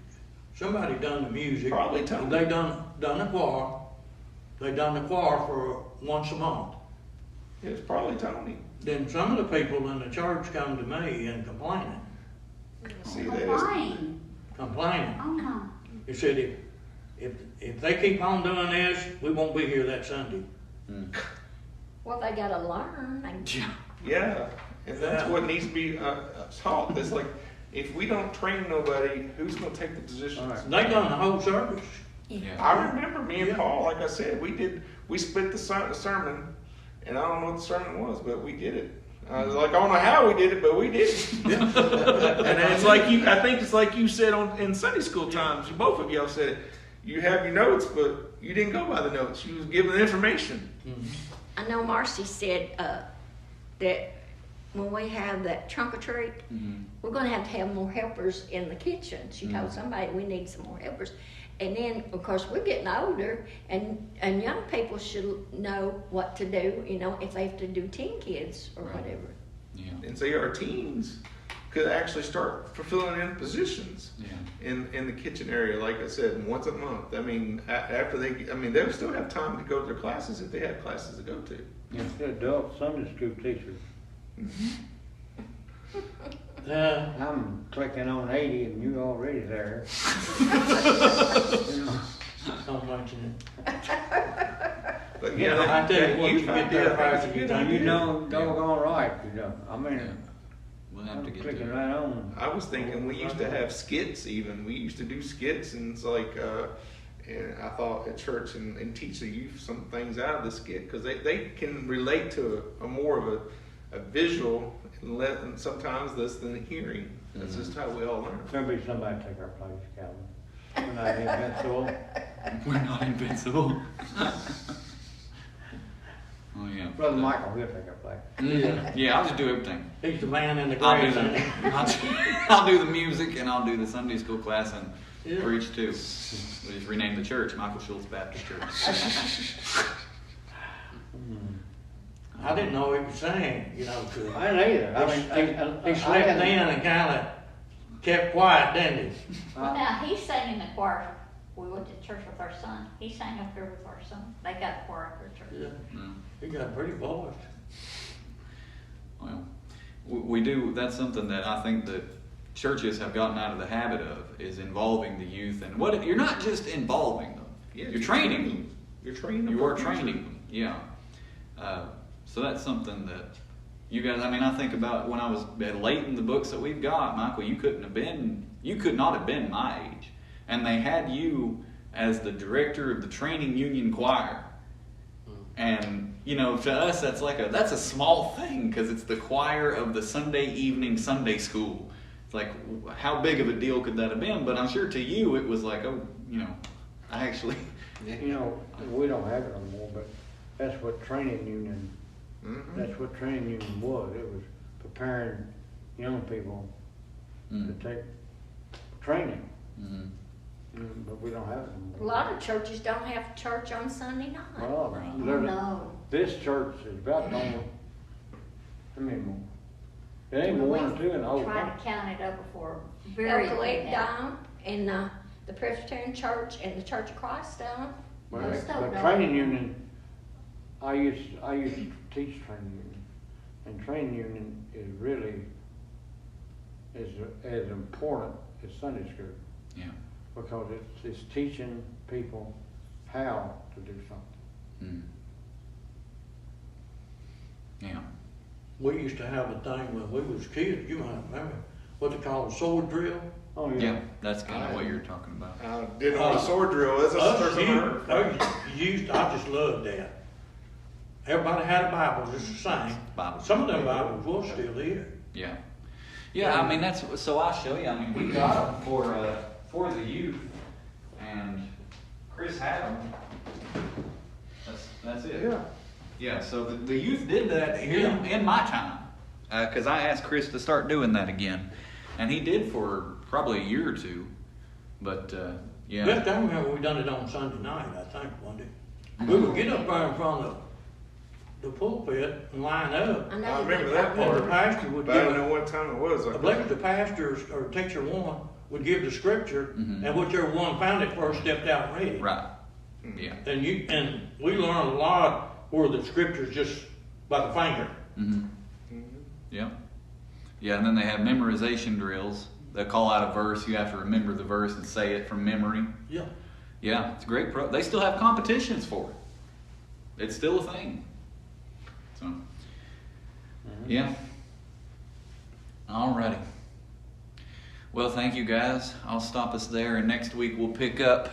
Somebody done the music. Probably Tony. They done the choir. They done the choir for once a month. It was probably Tony. Then some of the people in the church come to me and complaining. See, Complain. Complaining. Oh, no. He said, if they keep on doing this, we won't be here that Sunday. Well, they gotta learn. Yeah, and that's what needs to be taught. It's like, if we don't train nobody, who's going to take the positions? Right. They done the whole service. Yeah. I remember me and Paul, like I said, we split the sermon, and I don't know what the sermon was, but we did it. I was like, I don't know how we did it, but we did it. And it's like I think it's like you said in Sunday school times, both of y'all said it. You have your notes, but you didn't go by the notes. You was given the information. Mm-hmm. I know Marcy said that when we have that trunk or treat, we're going to have more helpers in the kitchen. She told somebody we need some more helpers. And then, of course, we're getting older, and young people should know what to do, if they have to do 10 kids or whatever. Yeah. And so our teens could actually start fulfilling in positions in the kitchen area, like I said, once a month. I mean, after they'll still have time to go to their classes if they have classes to go to. It's an adult Sunday school teacher. I'm clicking on 80 and you're already there. Don't mention it. But I tell you what, you get there faster, you think You know, doggone right, I mean, We'll have to I'm get clicking to it. right on. I was thinking we used to have skits even. We used to do skits, and it's like, and I thought at church and teach the youth some things out of the skit, because they can relate to a more of a visual and sometimes less than hearing. That's just how we all learn. There'll be somebody take our place, Calvin. We're not invincible. We're not invincible. Oh, yeah. Brother Michael, he'll take our place. Yeah, I'll just do everything. He's the man in the I'll do grass. I'll do the music, and I'll do the Sunday school class and preach too. We just renamed the church Michael Schultz Baptist Church. I didn't know he could sing, to I didn't either. I mean, he slept in and kind of kept quiet, didn't he? Well, now, he sang in the choir we went to church with our son. He sang up there with our son. They got choir up there at church. Yeah, Mm. he got a pretty voice. Well, we do, that's something that I think that churches have gotten out of the habit of, is involving the youth. And what, you're not just involving them, you're training them. You're training them. You for are the future. training them, yeah. So that's something that you guys, I mean, I think about when I was late in the books that we've got, Michael, you could not have been my age. And they had you as the director of the training union choir. And, you know, to us, that's a small thing, because it's the choir of the Sunday evening Sunday school. It's like, how big of a deal could that have been? But I'm sure to you, it was like, oh, you know, I actually... You know, we don't have it anymore, but that's what training union, that's what training union was. It was preparing young people to take training. Mm-hmm. But we don't have it A anymore. lot of churches don't have church on Sunday night. Well, Oh, there's- no. this church is about the only, how many more? There ain't more than two in the whole Trying country. to count it up before very Elkley bad. don't, and the Presbyterian Church and the Church of Christ don't. But Most don't the know. training union, I used to teach training union, and training union is really as important as Sunday school, Yeah. because it's teaching people how to do something. Mm. Yeah. We used to have a thing when we was kids, you might remember, what they call a sword drill. Oh, Yeah, that's kind of what you're talking about. I did know what a sword drill is. That's the first time I heard. I just loved that. Everybody had a Bible, just the same. Bible. Some of them Bibles was still there. Yeah. Yeah, I mean, that's, so I'll show you, I mean, we got them for the youth, and Chris had them. That's it. Yeah. Yeah, so the youth did that here in my time, because I asked Chris to start doing that again, and he did for probably a year or two, but, yeah. Best I remember, we done it on Sunday night, I think, one day. We would get up there in front of the pulpit and line up. know I you remember did that And the part. pastor would But I give, didn't know what time it was. I believe the pastor or teacher one would give the scripture, Mhm. and whichever one found it first stepped out and read it. Right, yeah. And we learned a lot where the scripture's just by the finger. Mm-hmm. Yeah. Yeah, and then they have memorization drills. They call out a verse, you have to remember the verse and say it from memory. Yeah. Yeah, it's a great they still have competitions for it. It's still a thing. So, yeah. Alrighty. Well, thank you guys. I'll stop us there, and next week we'll pick up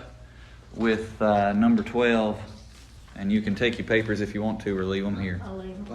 with number 12. And you can take your papers if you want to, or leave them here. I'll leave 'em.